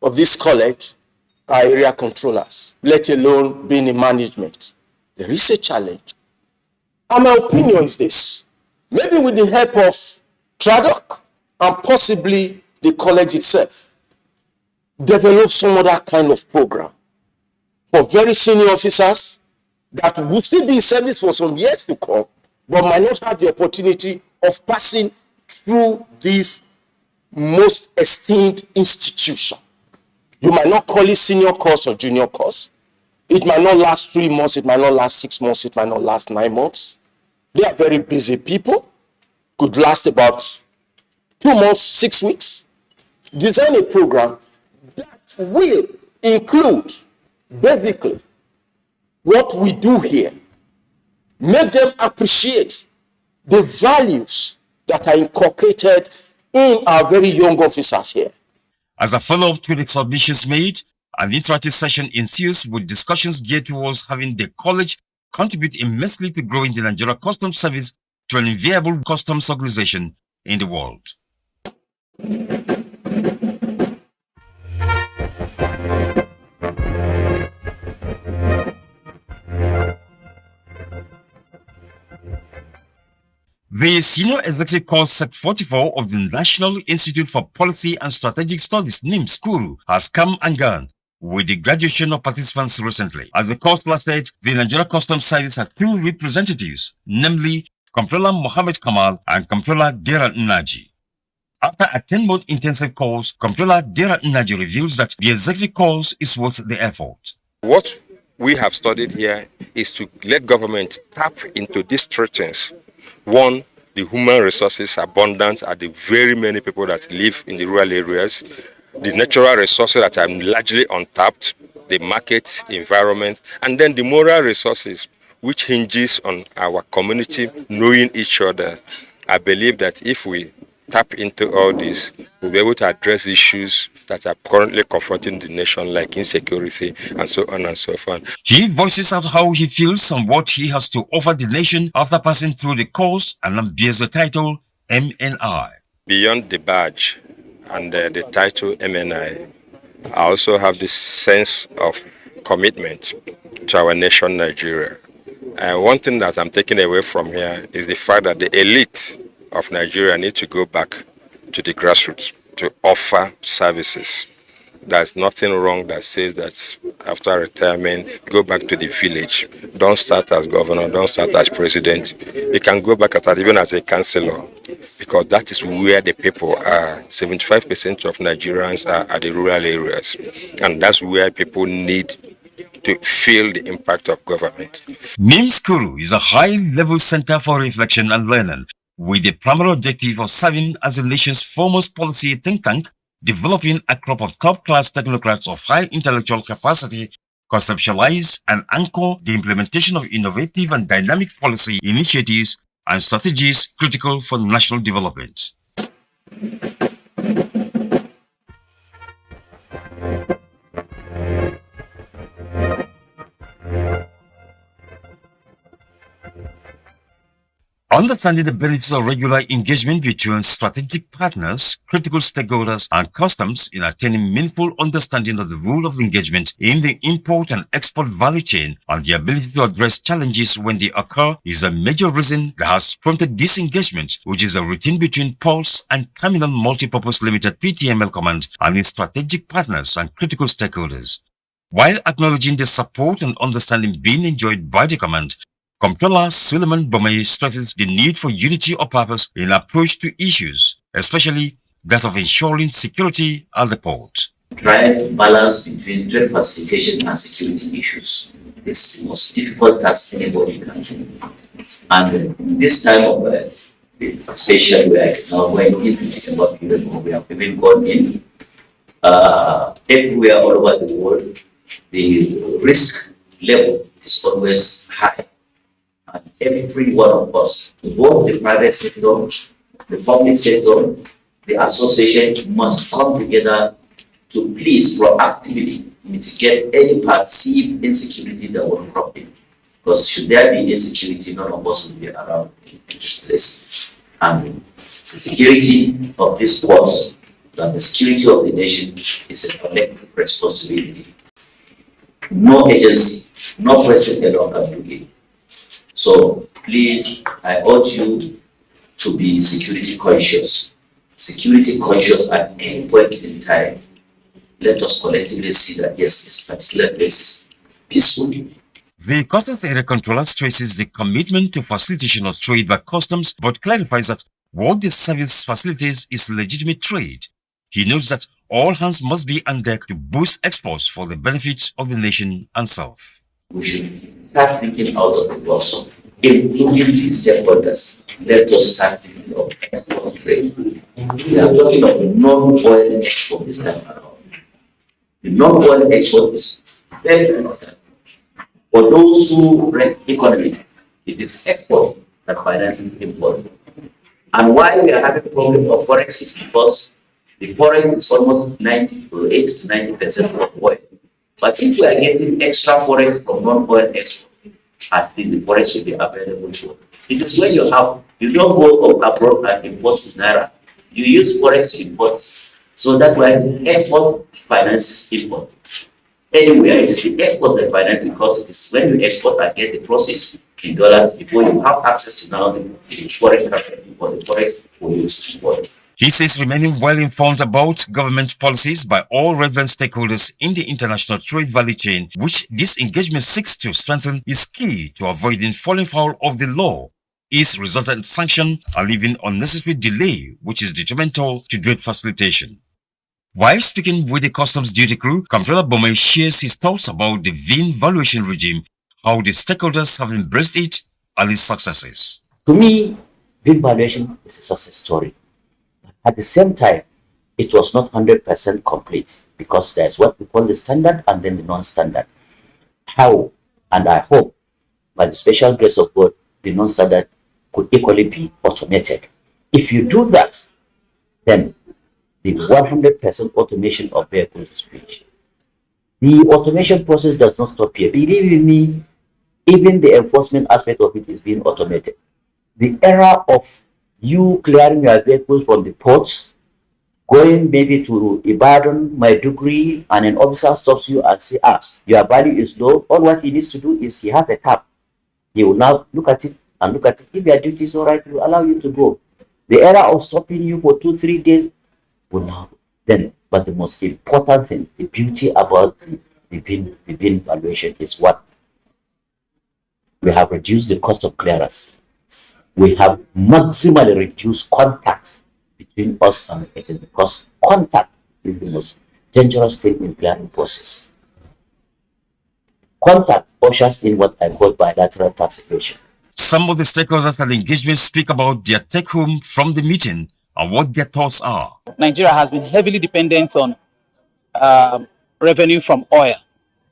of this college, are area controllers, let alone being in management? There is a challenge. And my opinion is this: maybe with the help of TRADOC and possibly the college itself, develop some other kind of program for very senior officers that will still be in service for some years to come, but might not have the opportunity of passing through this most esteemed institution. You might not call it senior course or junior course. It might not last 3 months, it might not last 6 months, it might not last 9 months. They are very busy people. Could last about 2 months, 6 weeks. design a program that will include basically what we do here, make them appreciate the values that are inculcated in our very young officers here. As a follow-up to the submissions made, an interactive session ensues with discussions geared towards having the college contribute immensely to growing the Nigeria Customs Service to an enviable customs organization in the world. The Senior Executive Call Sec 44 of the National Institute for Policy and Strategic Studies, NIMS Kuru, has come and gone with the graduation of participants recently. As the course lasted, the Nigeria Customs Service had two representatives, namely Comptroller Mohammed Kamal and Comptroller Dera Nnaji. After a 10-month intensive course, Comptroller Dera Nnaji reveals that the executive course is worth the effort. What we have studied here is to let government tap into these three things. One, the human resources abundant are the very many people that live in the rural areas, the natural resources that are largely untapped, the market environment, and then the moral resources, which hinges on our community knowing each other. I believe that if we tap into all this, we'll be able to address issues that are currently confronting the nation, like insecurity and so on and so forth. He voices out how he feels and what he has to offer the nation after passing through the course and then bears the title MNI. Beyond the badge and the title MNI, I also have this sense of commitment to our nation, Nigeria. And one thing that I'm taking away from here is the fact that the elite of Nigeria need to go back to the grassroots to offer services. There's nothing wrong that says that after retirement, go back to the village. Don't start as governor, don't start as president. You can go back even as a councillor, because that is where the people are. 75% of Nigerians are at the rural areas, and that's where people need to feel the impact of government. NIMS Kuru is a high-level center for reflection and learning, with the primary objective of serving as the nation's foremost policy think tank, developing a crop of top-class technocrats of high intellectual capacity, conceptualize and anchor the implementation of innovative and dynamic policy initiatives and strategies critical for national development. Understanding the benefits of regular engagement between strategic partners, critical stakeholders, and customs in attaining meaningful understanding of the role of engagement in the import and export value chain and the ability to address challenges when they occur is a major reason that has prompted this engagement, which is a routine between Pulse and Terminal Multipurpose Limited PTML Command and its strategic partners and critical stakeholders. While acknowledging the support and understanding being enjoyed by the command, Comptroller Suleiman Bomay stresses the need for unity of purpose in approach to issues, especially that of ensuring security at the port. Drive balance between trade facilitation and security issues. It's the most difficult task anybody can do. And this time of especially where now going into about period where we have even gone in everywhere all over the world, the risk level is always high. And every one of us, both the private sector, the public sector, the association must come together to please proactively mitigate any perceived insecurity that will crop in. Because should there be insecurity, none of us will be around in this place. And the security of this ports and the security of the nation is a collective responsibility. No agency, no person alone can do it. So please, I urge you to be security conscious. Security conscious at any point in time. Let us collectively see that yes, this particular place is peaceful. The Customs Area Controller stresses the commitment to facilitation of trade by customs, but clarifies that what the service facilitates is legitimate trade. He notes that all hands must be on deck to boost exports for the benefit of the nation and self. We should start thinking out of the box, including the stakeholders. Let us start thinking of export trade. We are talking of the non-oil export this time around. The non-oil export is very important. For those who run economy, it is export that finances import. And why we are having a problem of forex is because the forex is almost 80 to 90% of oil. But if we are getting extra forex from non-oil export, at least the forex should be available to us. It is when you don't go abroad and import with Naira. You use forex to import. So that's why export finances import. Anywhere, it is the export that finances, because it is when you export and get the process in dollars before you have access to now the forex currency for the forex for you to import. He says remaining well informed about government policies by all relevant stakeholders in the international trade value chain, which this engagement seeks to strengthen, is key to avoiding falling foul of the law, is resultant sanction and leaving unnecessary delay, which is detrimental to trade facilitation. While speaking with the customs duty crew, Comptroller Bome shares his thoughts about the VIN valuation regime, how the stakeholders have embraced it, and its successes. To me, VIN valuation is a success story. At the same time, it was not 100% complete, because there's what we call the standard and then the non-standard. How, and I hope, by the special grace of God, the non-standard could equally be automated. If you do that, then the 100% automation of vehicles is reached. The automation process does not stop here. Believe me, even the enforcement aspect of it is being automated. The era of you clearing your vehicles from the ports, going maybe to Ibadan, Maiduguri, and an officer stops you and say, your value is low. All what he needs to do is he has a tab. He will now look at it and look at it. If your duty is all right, he will allow you to go. The era of stopping you for 2-3 days will now then. But the most important thing, the beauty about the VIN valuation is what we have reduced the cost of clearance. We have maximally reduced contact between us and the agent, because contact is the most dangerous thing in clearing process. Contact ushers in what I call bilateral tax evasion. Some of the stakeholders at the engagement speak about their take-home from the meeting and what their thoughts are. Nigeria has been heavily dependent on revenue from oil,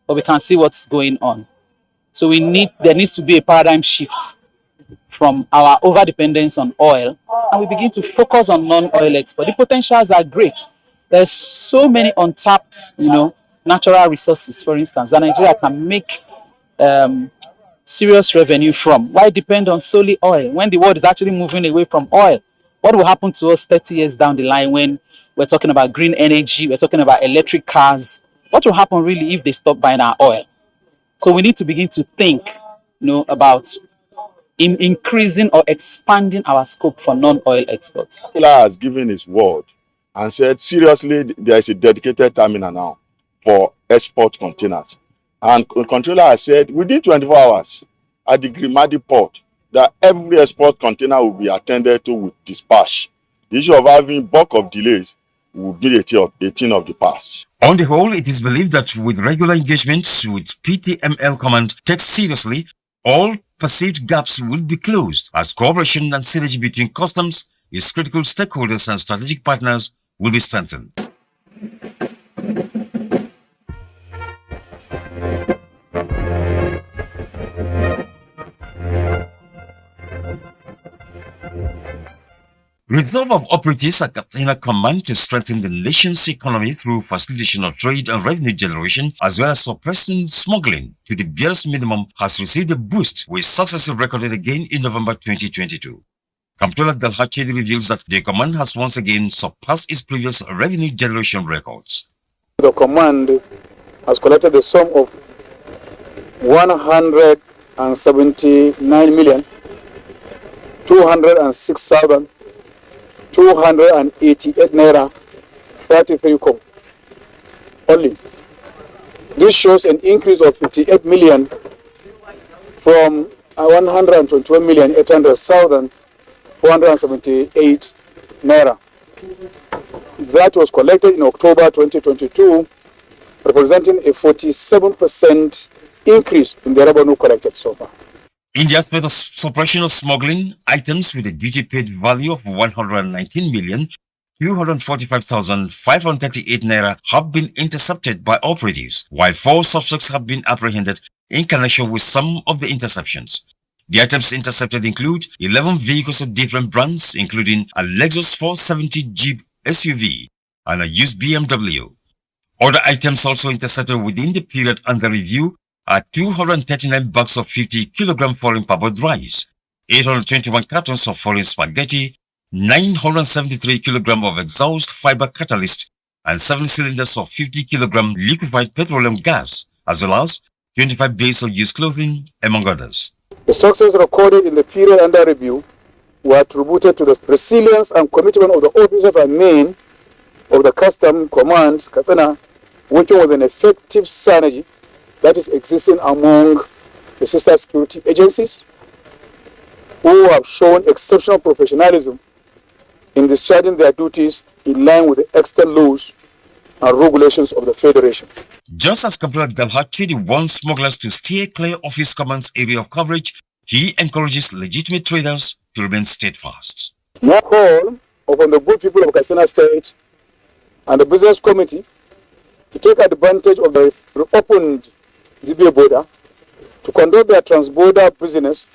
but we can see what's going on. So there needs to be a paradigm shift from our over-dependence on oil, and we begin to focus on non-oil export. The potentials are great. There's so many untapped, natural resources, for instance, that Nigeria can make serious revenue from. Why depend on solely oil when the world is actually moving away from oil? What will happen to us 30 years down the line when we're talking about green energy, we're talking about electric cars? What will happen really if they stop buying our oil? So we need to begin to think, about increasing or expanding our scope for non-oil exports. Comptroller has given his word and said, seriously, there is a dedicated terminal now for export containers. And the Comptroller has said, within 24 hours at the Grimadi port, that every export container will be attended to with dispatch. The issue of having bulk of delays will be a thing of the past. On the whole, it is believed that with regular engagements with PTML Command taken seriously, all perceived gaps will be closed, as cooperation and synergy between customs, its critical stakeholders and strategic partners will be strengthened. Resolve of operatives at Katsina Command to strengthen the nation's economy through facilitation of trade and revenue generation, as well as suppressing smuggling to the barest minimum, has received a boost, with success recorded again in November 2022. Comptroller Dalhachedi reveals that the command has once again surpassed its previous revenue generation records. The command has collected the sum of 179,206,288 naira 33 kobo only. This shows an increase of 58 million from 121,800,478 naira. That was collected in October 2022, representing a 47% increase in the revenue collected so far. In the aspect of suppression of smuggling, items with a duty paid value of 119 million 245,538 naira have been intercepted by operatives, while 4 suspects have been apprehended in connection with some of the interceptions. The items intercepted include 11 vehicles of different brands, including a Lexus 470 Jeep SUV and a used BMW. Other items also intercepted within the period under review are 239 bags of 50 kg foreign parboiled rice, 821 cartons of foreign spaghetti, 973 kg of exhaust fiber catalyst, and 7 cylinders of 50 kg liquefied petroleum gas, as well as 25 bales of used clothing, among others. The success recorded in the period under review were attributed to the resilience and commitment of the officers and men of the Custom Command, Katsina, working with an effective synergy that is existing among the sister security agencies, who have shown exceptional professionalism in discharging their duties in line with the extant laws and regulations of the Federation. Just as Comptroller Dalhat Chidi wants smugglers to steer clear of his command's area of coverage, he encourages legitimate traders to remain steadfast. Now call upon the good people of Katsina State and the business committee to take advantage of the reopened ZBA border to conduct their trans-border business,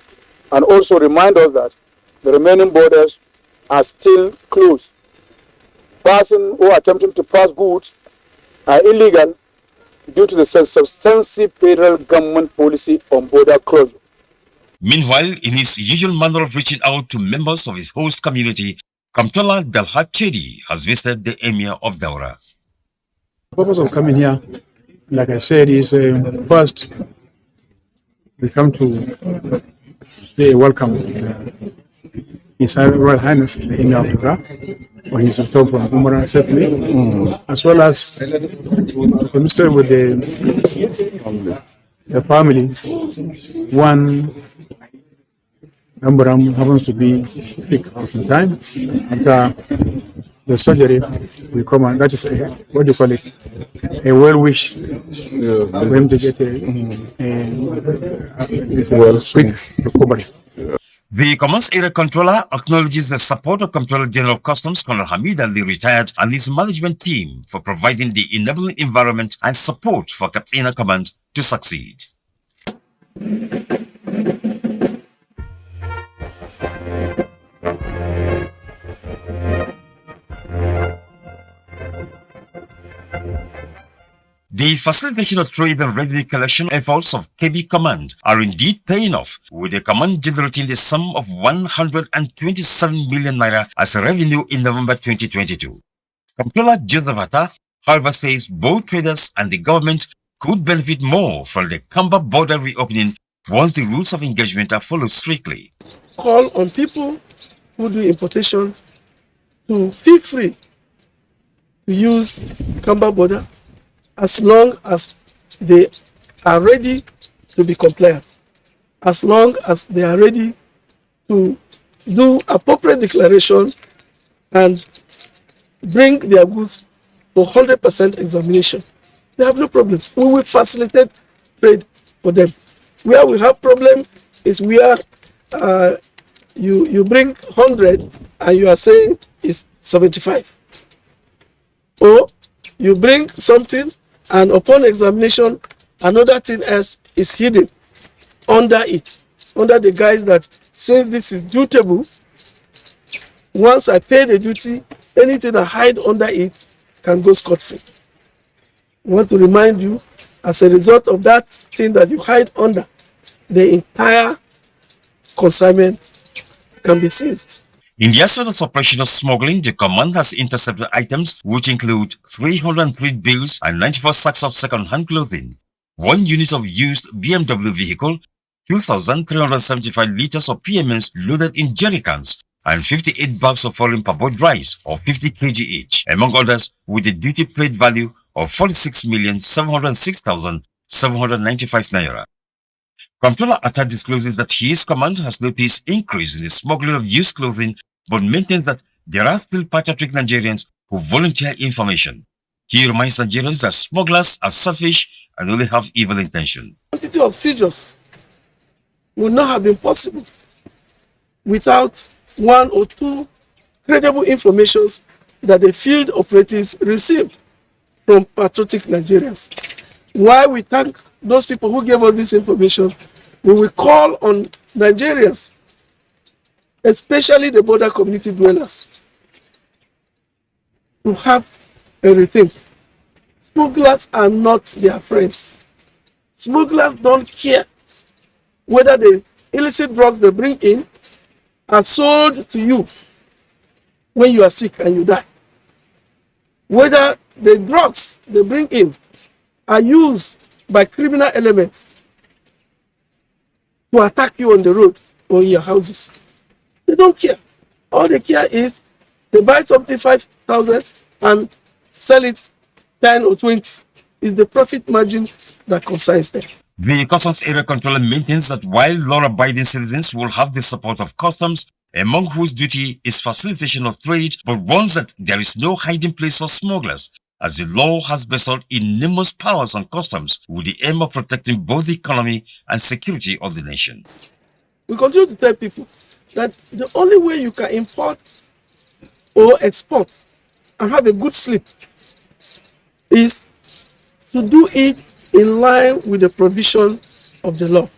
and also remind us that the remaining borders are still closed. Persons who are attempting to pass goods are illegal due to the substantive federal government policy on border closure. Meanwhile, in his usual manner of reaching out to members of his host community, Comptroller Dalhat Chedi has visited the Emir of Daura. The purpose of coming here, like I said, is first, we come to say welcome His Royal Highness the Emir of Daura on his return from Umrah safely, as well as to commiserate with the family. One member happens to be sick for some time. After the surgery, we come, and that is what do you call it? A well wish for him to get a quick recovery. The Commons Area Controller acknowledges the support of Comptroller General of Customs, Colonel Hamid Ali, retired, and his management team for providing the enabling environment and support for Katsina Command to succeed. The facilitation of trade and revenue collection efforts of KB Command are indeed paying off, with the command generating the sum of 127 million naira as revenue in November 2022. Comptroller Joseph Atta, however, says both traders and the government could benefit more from the Kamba border reopening once the rules of engagement are followed strictly. Call on people who do importation to feel free to use Kamba border as long as they are ready to be compliant, as long as they are ready to do appropriate declaration and bring their goods for 100% examination. They have no problem. We will facilitate trade for them. Where we have problem is where you bring 100 and you are saying it's 75. Or you bring something and upon examination, another thing else is hidden under it, under the guise that since this is dutable, once I pay the duty, anything I hide under it can go scot-free. I want to remind you, as a result of that thing that you hide under, the entire consignment can be seized. In the aspect of suppression of smuggling, the command has intercepted items which include 303 bills and 94 sacks of second-hand clothing, 1 unit of used BMW vehicle, 2,375 liters of PMS loaded in jerrycans, and 58 bags of foreign parboiled rice of 50 kg each, among others, with a duty paid value of 46,706,795 naira. Comptroller Atta discloses that his command has noticed increase in the smuggling of used clothing, but maintains that there are still patriotic Nigerians who volunteer information. He reminds Nigerians that smugglers are selfish and only have evil intention. The quantity of seizures would not have been possible without 1 or 2 credible informations that the field operatives received from patriotic Nigerians. While we thank those people who gave us this information, we will call on Nigerians, especially the border community dwellers, to have a rethink. Smugglers are not their friends. Smugglers don't care whether the illicit drugs they bring in are sold to you when you are sick and you die. Whether the drugs they bring in are used by criminal elements to attack you on the road or in your houses. They don't care. All they care is they buy something 5,000 and sell it 10 or 20. Is the profit margin that concerns them. The Customs Area Controller maintains that while law-abiding citizens will have the support of customs, among whose duty is facilitation of trade, but warns that there is no hiding place for smugglers, as the law has bestowed enormous powers on customs with the aim of protecting both the economy and security of the nation. We continue to tell people that the only way you can import or export and have a good sleep is to do it in line with the provision of the law.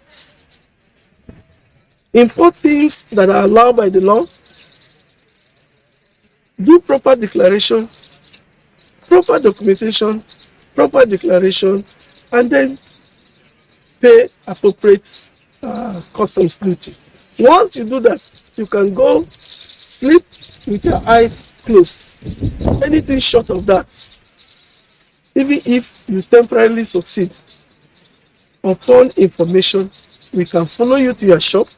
Import things that are allowed by the law, do proper declaration, proper documentation, proper declaration, and then pay appropriate customs duty. Once you do that, you can go sleep with your eyes closed. Anything short of that, even if you temporarily succeed, upon information, we can follow you to your shop,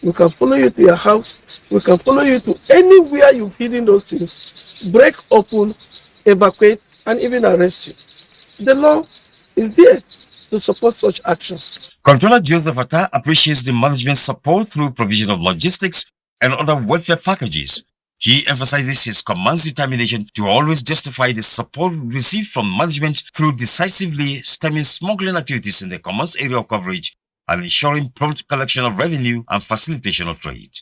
we can follow you to your house, we can follow you to anywhere you've hidden those things, break open, evacuate, and even arrest you. The law is there to support such actions. Controller Joseph Atta appreciates the management support through provision of logistics and other welfare packages. He emphasizes his command's determination to always justify the support received from management through decisively stemming smuggling activities in the command's area of coverage and ensuring prompt collection of revenue and facilitation of trade.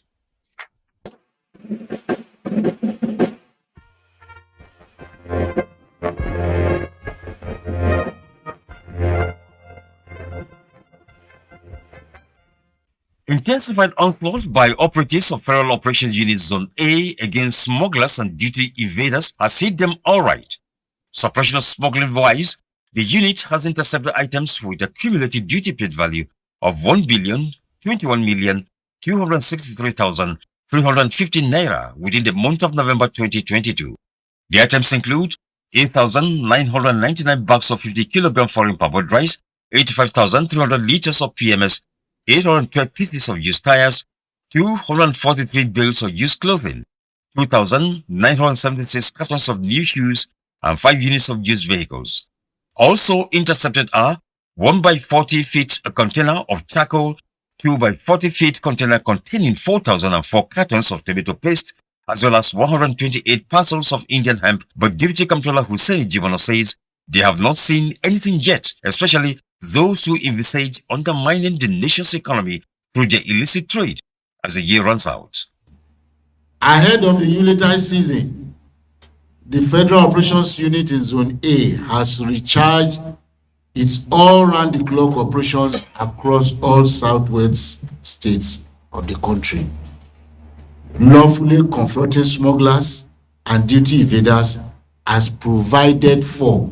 Intensified onslaught by operatives of Federal Operations Unit Zone A against smugglers and duty evaders has hit them all right. Suppression of smuggling wise, the unit has intercepted items with a cumulative duty paid value of 1,021,263,350 naira within the month of November 2022. The items include 8,999 bags of 50 kg foreign parboiled rice, 85,300 liters of PMS, 812 pieces of used tires, 243 bales of used clothing, 2,976 cartons of new shoes, and 5 units of used vehicles. Also intercepted are 1 by 40 feet container of charcoal, 2 by 40 feet container containing 4,004 cartons of tomato paste, as well as 128 parcels of Indian hemp. But Deputy Comptroller Hussein Jibono says they have not seen anything yet, especially those who envisage undermining the nation's economy through their illicit trade as the year runs out. Ahead of the Humanitarian season, the Federal Operations Unit in Zone A has recharged its all-round-the-clock operations across all southwest states of the country, lawfully confronting smugglers and duty evaders as provided for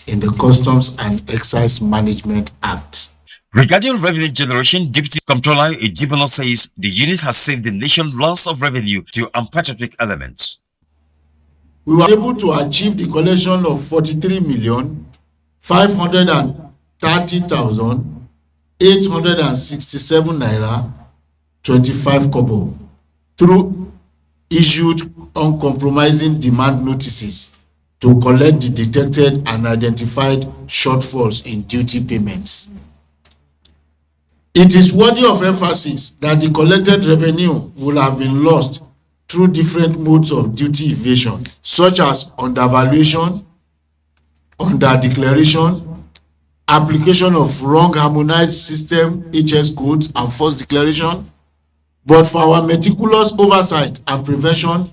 in the Customs and Excise Management Act. Regarding revenue generation, Deputy Comptroller Jibono says the unit has saved the nation loss of revenue to unpatriotic elements. We were able to achieve the collection of 43,530,867 naira 25 kobo through issued uncompromising demand notices to collect the detected and identified shortfalls in duty payments. It is worthy of emphasis that the collected revenue will have been lost through different modes of duty evasion, such as undervaluation, underdeclaration, application of wrong harmonized system HS codes and false declaration. But for our meticulous oversight and prevention,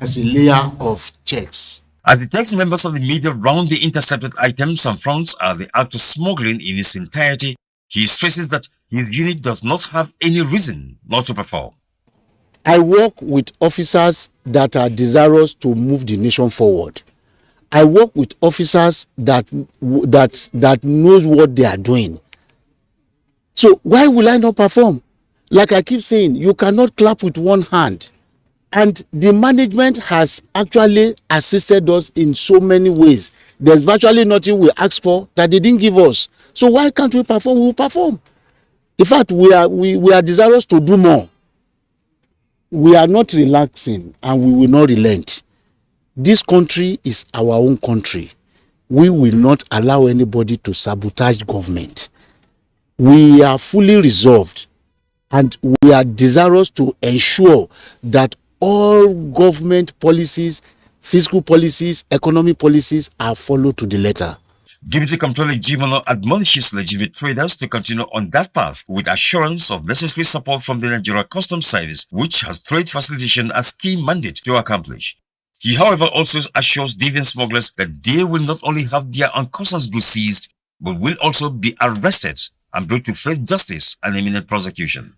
as a layer of checks. As he takes members of the media round the intercepted items and fronts are the anti-smuggling in its entirety, he stresses that his unit does not have any reason not to perform. I work with officers that are desirous to move the nation forward. I work with officers that knows what they are doing. So why will I not perform? Like I keep saying, you cannot clap with one hand. And the management has actually assisted us in so many ways. There's virtually nothing we asked for that they didn't give us. So why can't we perform? We will perform. In fact, we are desirous to do more. We are not relaxing and we will not relent. This country is our own country. We will not allow anybody to sabotage government. We are fully resolved and we are desirous to ensure that all government policies, fiscal policies, economic policies are followed to the letter. Deputy Comptroller Jimono admonishes legitimate traders to continue on that path with assurance of necessary support from the Nigerian Customs Service, which has trade facilitation as key mandate to accomplish. He, however, also assures deviant smugglers that they will not only have their uncustoms goods seized, but will also be arrested and brought to face justice and imminent prosecution.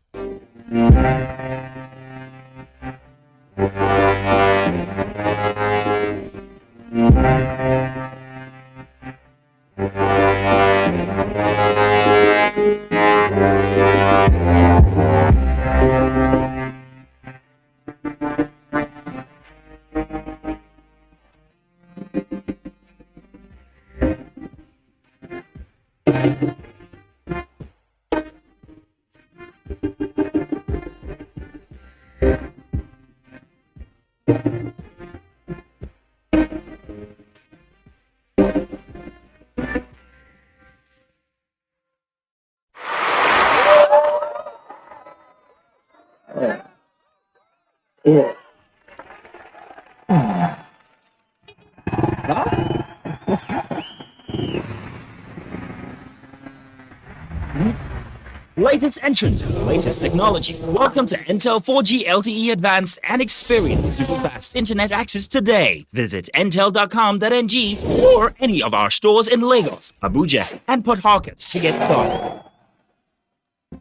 Latest entrant, latest technology. Welcome to Intel 4G LTE Advanced and experience super fast internet access today. Visit intel.com.ng or any of our stores in Lagos, Abuja, and Port Harcourt to get started.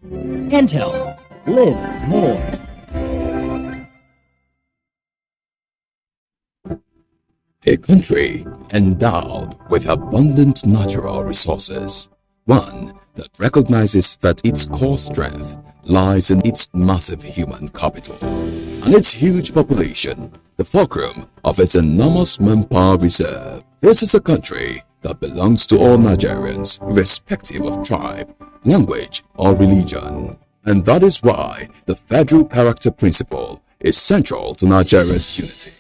Intel. Live more. A country endowed with abundant natural resources. One that recognizes that its core strength lies in its massive human capital and its huge population, the fulcrum of its enormous manpower reserve. This is a country that belongs to all Nigerians, irrespective of tribe, language, or religion. And that is why the federal character principle is central to Nigeria's unity.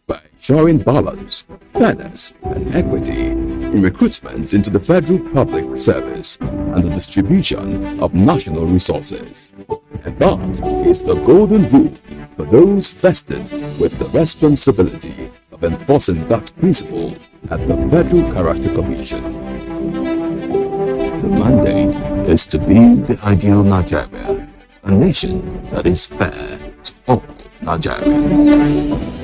By ensuring balance, fairness, and equity in recruitment into the federal public service and the distribution of national resources. And that is the golden rule for those vested with the responsibility of enforcing that principle at the Federal Character Commission. The mandate is to build the ideal Nigeria, a nation that is fair to all Nigerians.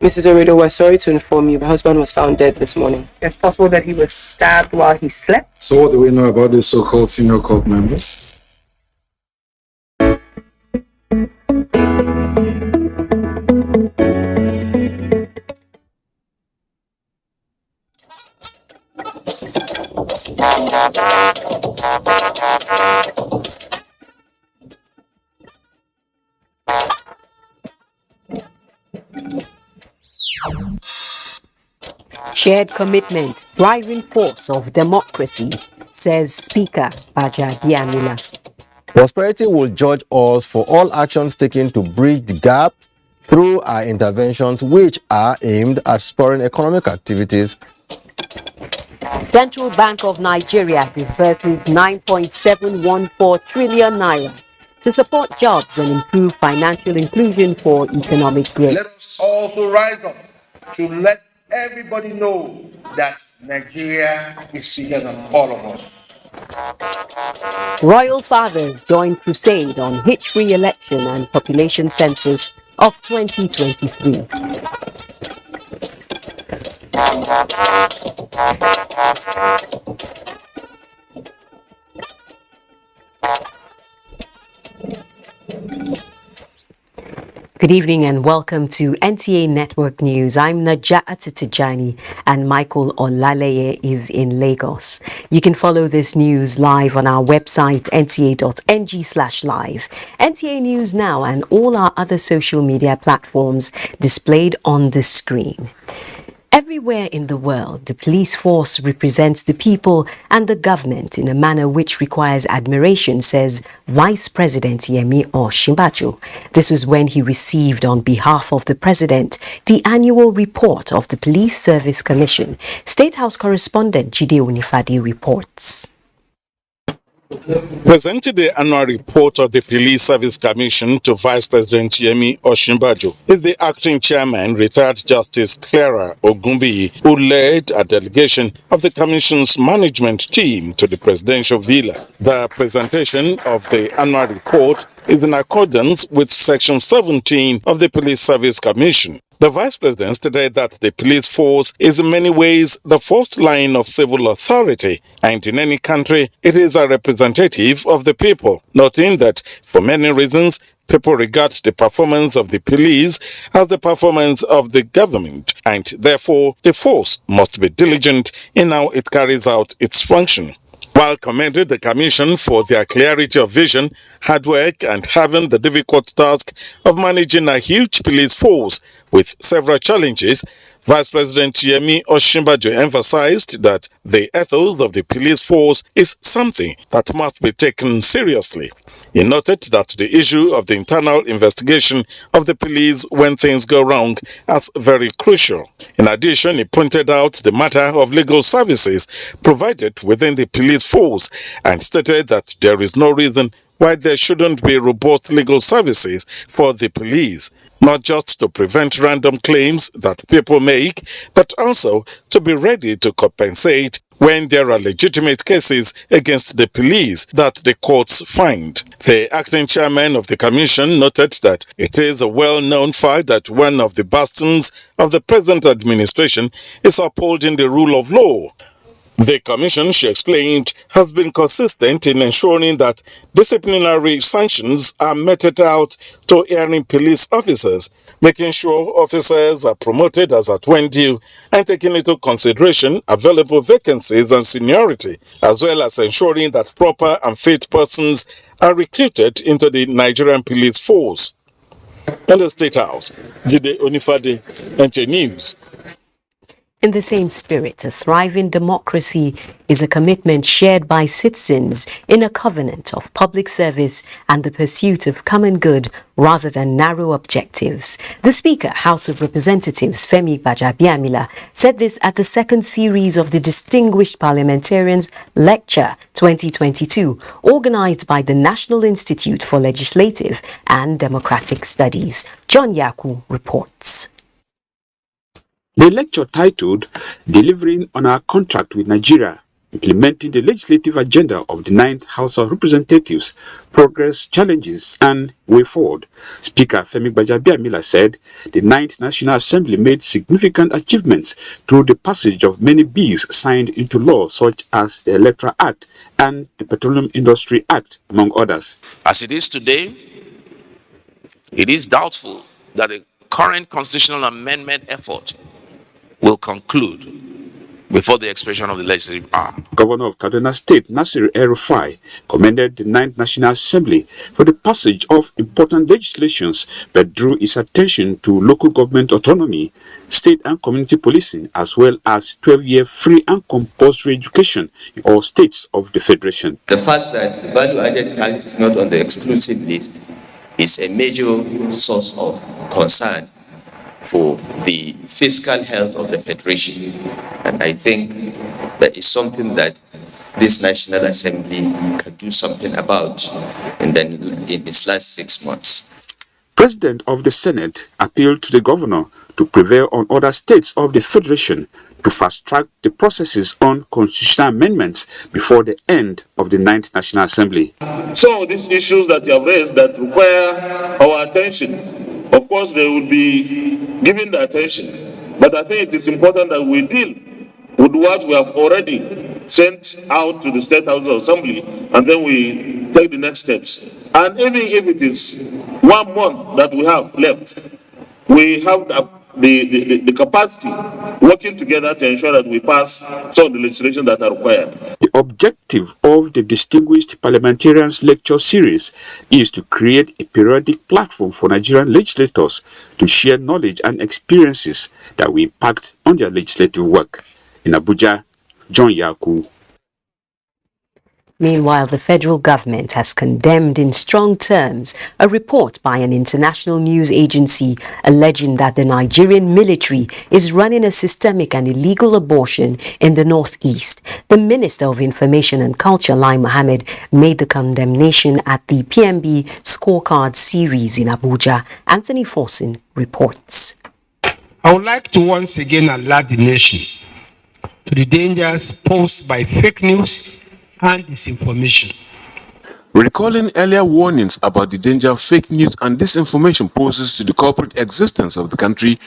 Mrs. Oredo, we're sorry to inform you, my husband was found dead this morning. It's possible that he was stabbed while he slept. So what do we know about this so-called senior cult members? Shared commitment, thriving force of democracy, says Speaker Baja Diamila. Prosperity will judge us for all actions taken to bridge the gap through our interventions, which are aimed at spurring economic activities. Central Bank of Nigeria disburses 9.714 trillion naira to support jobs and improve financial inclusion for economic growth. Let us also rise up to let everybody know that Nigeria is bigger than all of us. Royal fathers join crusade on hitch-free election and population census of 2023. Good evening and welcome to NTA Network News. I'm Najat Tijani and Michael Olaleye is in Lagos. You can follow this news live on our website nta.ng/live, NTA News Now and all our other social media platforms displayed on the screen. Everywhere in the world, the police force represents the people and the government in a manner which requires admiration, says Vice President Yemi Osinbajo. This was when he received on behalf of the President the annual report of the Police Service Commission. State House correspondent Jide Onifade reports. Presented the annual report of the Police Service Commission to Vice President Yemi Osinbajo is the acting chairman, retired Justice Clara Ogumbiyi, who led a delegation of the Commission's management team to the presidential villa. The presentation of the annual report is in accordance with Section 17 of the Police Service Commission. The Vice President stated that the police force is in many ways the first line of civil authority, and in any country it is a representative of the people, noting that for many reasons people regard the performance of the police as the performance of the government, and therefore the force must be diligent in how it carries out its function. While commending the Commission for their clarity of vision, hard work and having the difficult task of managing a huge police force with several challenges, Vice President Yemi Osinbajo emphasized that the ethos of the police force is something that must be taken seriously. He noted that the issue of the internal investigation of the police when things go wrong is very crucial. In addition, he pointed out the matter of legal services provided within the police force and stated that there is no reason why there shouldn't be robust legal services for the police, not just to prevent random claims that people make, but also to be ready to compensate when there are legitimate cases against the police that the courts find. The acting chairman of the commission noted that it is a well-known fact that one of the bastions of the present administration is upholding the rule of law. The commission, she explained, has been consistent in ensuring that disciplinary sanctions are meted out to erring police officers, making sure officers are promoted as at when due and taking into consideration available vacancies and seniority, as well as ensuring that proper and fit persons are recruited into the Nigerian police force. In the State House, Jide Onifade, NTA News. In the same spirit, a thriving democracy is a commitment shared by citizens in a covenant of public service and the pursuit of common good rather than narrow objectives. The Speaker, House of Representatives Femi Gbajabiamila, said this at the second series of the Distinguished Parliamentarians Lecture 2022, organized by the National Institute for Legislative and Democratic Studies. John Yaku reports. The lecture titled Delivering on Our Contract with Nigeria, Implementing the Legislative Agenda of the 9th House of Representatives, Progress, Challenges and Way Forward. Speaker Femi Gbajabiamila said the 9th National Assembly made significant achievements through the passage of many bills signed into law such as the Electoral Act and the Petroleum Industry Act, among others. As it is today, it is doubtful that the current constitutional amendment effort will conclude before the expiration of the legislative power. Governor of Kaduna State, Nasir El-Rufai, commended the 9th National Assembly for the passage of important legislations but drew its attention to local government autonomy, state and community policing, as well as 12-year free and compulsory education in all states of the Federation. The fact that value-added tax is not on the exclusive list is a major source of concern for the fiscal health of the Federation. And I think that is something that this National Assembly can do something about in its last 6 months. President of the Senate appealed to the governor to prevail on other states of the Federation to fast-track the processes on constitutional amendments before the end of the 9th National Assembly. Some of these issues that you have raised that require our attention of course they will be given the attention. But I think it is important that we deal with what we have already sent out to the State House of Assembly, and then we take the next steps. And even if it is 1 month that we have left, we have the capacity working together to ensure that we pass some of the legislation that are required. The objective of the Distinguished Parliamentarians Lecture Series is to create a periodic platform for Nigerian legislators to share knowledge and experiences that will impact on their legislative work. In Abuja, John Yaku. Meanwhile, the federal government has condemned in strong terms a report by an international news agency alleging that the Nigerian military is running a systemic and illegal abortion in the northeast. The Minister of Information and Culture, Lai Mohammed, made the condemnation at the PMB scorecard series in Abuja. Anthony Forson reports. I would like to once again alert the nation to the dangers posed by fake news and disinformation. Recalling earlier warnings about the danger fake news and disinformation poses to the corporate existence of the country,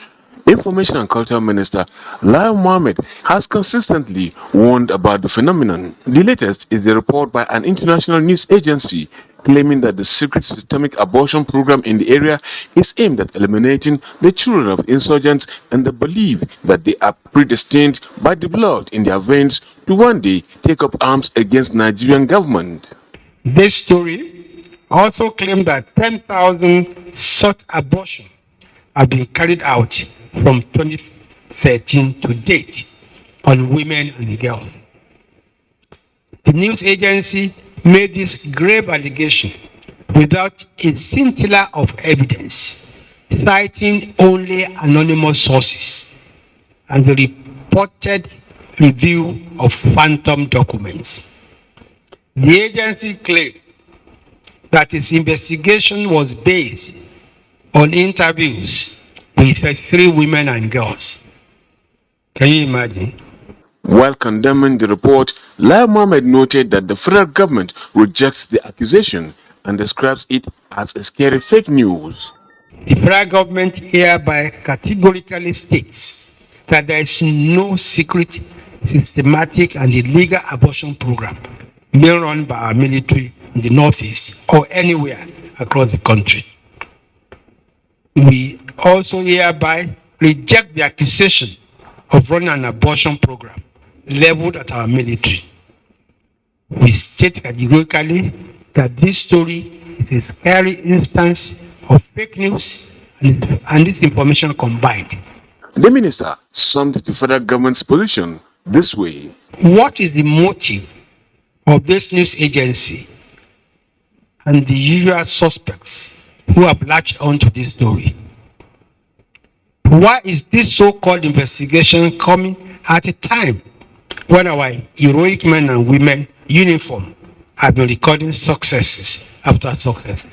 Information and Culture Minister Lai Mohammed has consistently warned about the phenomenon. The latest is a report by an international news agency claiming that the secret systemic abortion program in the area is aimed at eliminating the children of insurgents and the belief that they are predestined by the blood in their veins to one day take up arms against Nigerian government. This story also claimed that 10,000 such abortions have been carried out from 2013 to date on women and girls. The news agency made this grave allegation without a scintilla of evidence, citing only anonymous sources and the reported review of phantom documents. The agency claimed that its investigation was based on interviews with 3 women and girls. Can you imagine? While condemning the report, Lai Mohammed noted that the federal government rejects the accusation and describes it as a scary fake news. The federal government hereby categorically states that there is no secret, systematic, and illegal abortion program being run by our military in the Northeast or anywhere across the country. We also hereby reject the accusation of running an abortion program leveled at our military. We state categorically that this story is a scary instance of fake news and disinformation combined. The minister summed the federal government's position this way. What is the motive of this news agency and the usual suspects who have latched onto this story? Why is this so-called investigation coming at a time when our heroic men and women uniform have been recording successes after successes,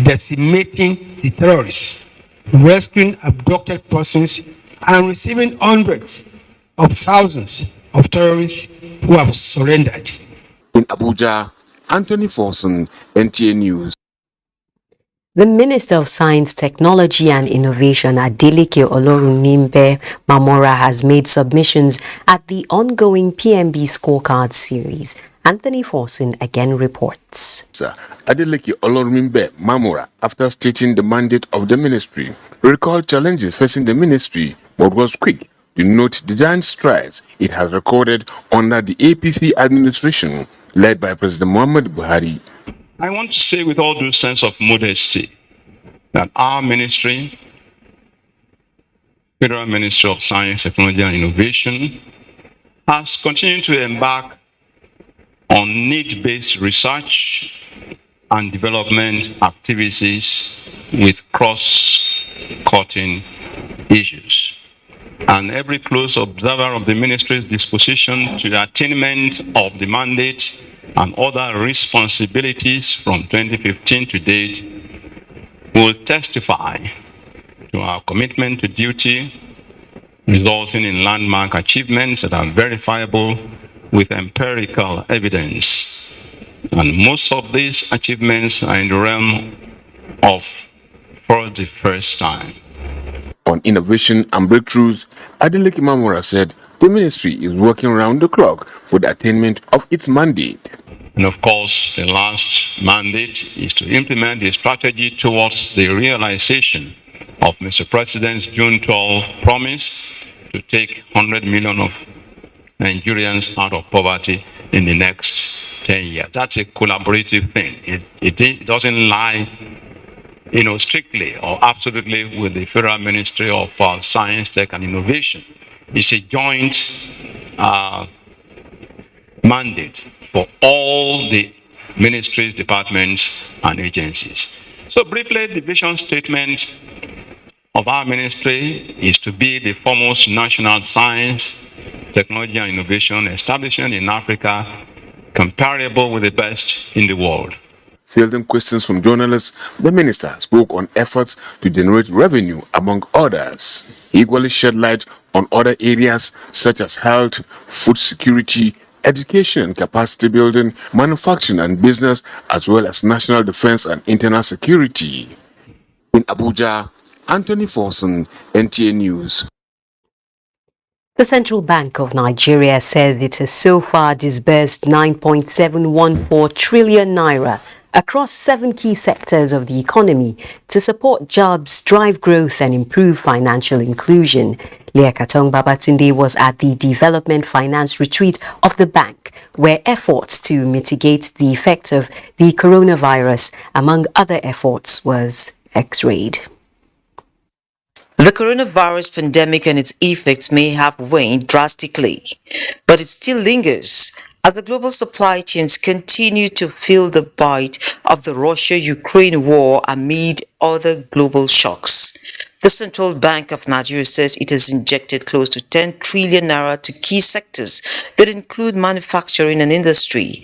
decimating the terrorists, rescuing abducted persons, and receiving hundreds of thousands of terrorists who have surrendered? In Abuja, Anthony Forson, NTA News. The Minister of Science, Technology and Innovation, Adeleke Olorunimbe Mamora, has made submissions at the ongoing PMB scorecard series. Anthony Forson again reports. Adeleke Olorunimbe Mamora, after stating the mandate of the ministry, recalled challenges facing the ministry, but was quick to note the giant strides it has recorded under the APC administration led by President Muhammadu Buhari. I want to say with all due sense of modesty that our ministry, Federal Ministry of Science, Technology and Innovation, has continued to embark on need-based research and development activities with cross-cutting issues. And every close observer of the ministry's disposition to the attainment of the mandate and other responsibilities from 2015 to date will testify to our commitment to duty, resulting in landmark achievements that are verifiable with empirical evidence. And most of these achievements are in the realm of for the first time. On innovation and breakthroughs, Adeleke Mamora said the ministry is working round the clock for the attainment of its mandate. And of course, the last mandate is to implement the strategy towards the realization of Mr. President's June 12 promise to take 100 million of Nigerians out of poverty in the next 10 years. That's a collaborative thing. It doesn't lie, strictly or absolutely with the Federal Ministry of Science, Tech and Innovation. It's a joint mandate for all the ministries, departments, and agencies. So briefly, the vision statement of our ministry is to be the foremost national science, technology, and innovation establishment in Africa, comparable with the best in the world. Fielding questions from journalists, the minister spoke on efforts to generate revenue, among others. He equally shed light on other areas such as health, food security, education and capacity building, manufacturing and business, as well as national defense and internal security. In Abuja, Anthony Forson, NTA News. The Central Bank of Nigeria says it has so far disbursed 9.714 trillion naira across 7 key sectors of the economy to support jobs, drive growth and improve financial inclusion. Liakatong Babatunde was at the Development Finance Retreat of the bank, where efforts to mitigate the effects of the coronavirus, among other efforts, was x-rayed. The coronavirus pandemic and its effects may have waned drastically, but it still lingers as the global supply chains continue to feel the bite of the Russia-Ukraine war amid other global shocks. The Central Bank of Nigeria says it has injected close to 10 trillion naira to key sectors that include manufacturing and industry,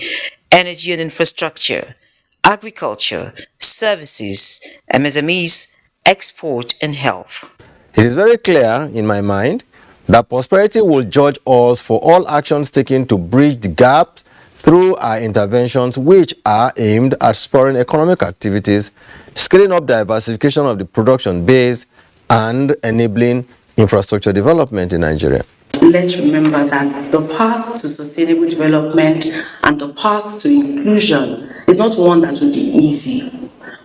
energy and infrastructure, agriculture, services, MSMEs, export and health. It is very clear in my mind that prosperity will judge us for all actions taken to bridge the gap through our interventions, which are aimed at spurring economic activities, scaling up diversification of the production base, and enabling infrastructure development in Nigeria. Let's remember that the path to sustainable development and the path to inclusion is not one that will be easy,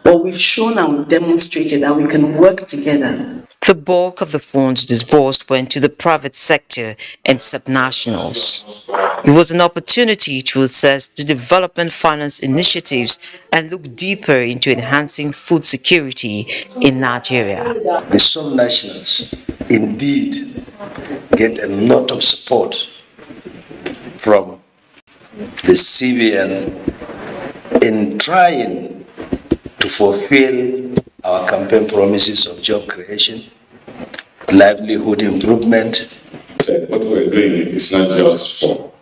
but we've shown and we've demonstrated that we can work together. The bulk of the funds disbursed went to the private sector and subnationals. It was an opportunity to assess the development finance initiatives and look deeper into enhancing food security in Nigeria. The subnationals indeed get a lot of support from the CBN in trying to fulfill our campaign promises of job creation, livelihood improvement. What we're doing is not just for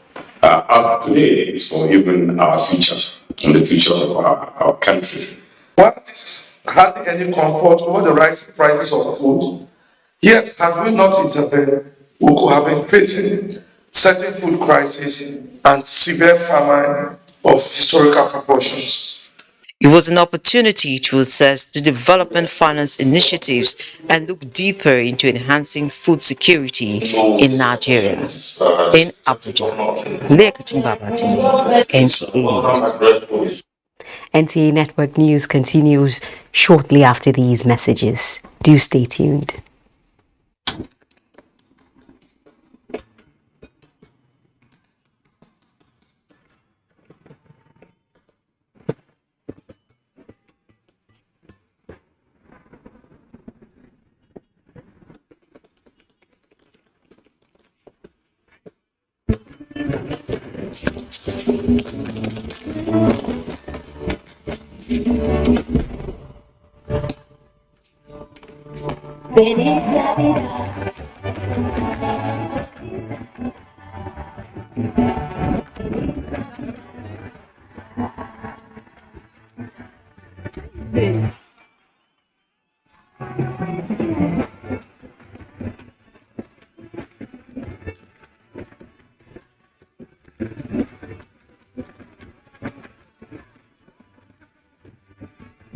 us today, it's for even our future and the future of our country. While this is hardly any comfort over the rising prices of food, yet had we not intervened, we could have been facing certain food crisis and severe famine of historical proportions. It was an opportunity to assess the development finance initiatives and look deeper into enhancing food security in Nigeria. In Abuja, Liakatong Babatunde, NTA. NTA Network News continues shortly after these messages. Do stay tuned.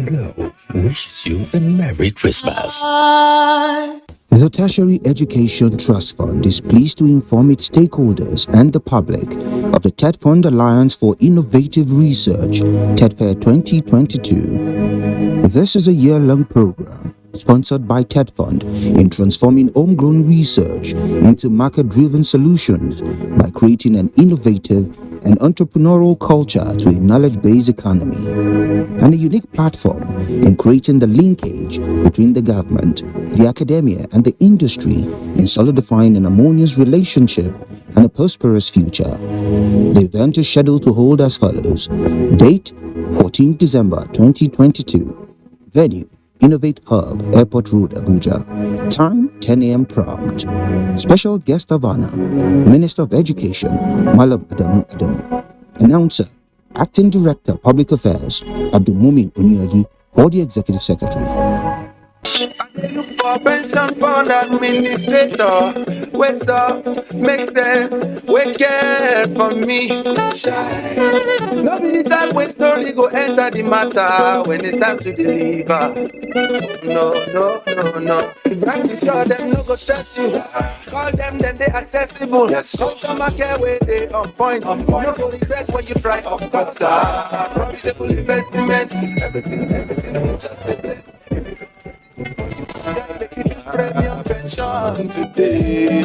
Glow wishes you a Merry Christmas. The Tertiary Education Trust Fund is pleased to inform its stakeholders and the public of the TED Fund Alliance for Innovative Research, TEDFair 2022. This is a year-long program sponsored by TED Fund in transforming homegrown research into market-driven solutions by creating an innovative and entrepreneurial culture to a knowledge-based economy, and a unique platform in creating the linkage between the government, the academia, and the industry in solidifying an harmonious relationship and a prosperous future. The event is scheduled to hold as follows. Date, 14 December 2022. Venue, Innovate Hub, Airport Road, Abuja. Time, 10 a.m. prompt. Special guest of honor, Minister of Education, Malam Adamu. Announcer, Acting Director, Public Affairs, Abdulmumin Onyagi, for the Executive Secretary. For pension fund administrator, West up, makes sense, we care for me. No be the time when story go enter the matter when it's time to deliver. No. Bank with sure them no go stress you. Call them then they accessible. Yes. Customer care where they on point. No go regret when you try up cost. Promisable investment. Everything just a bit. Premium pension today.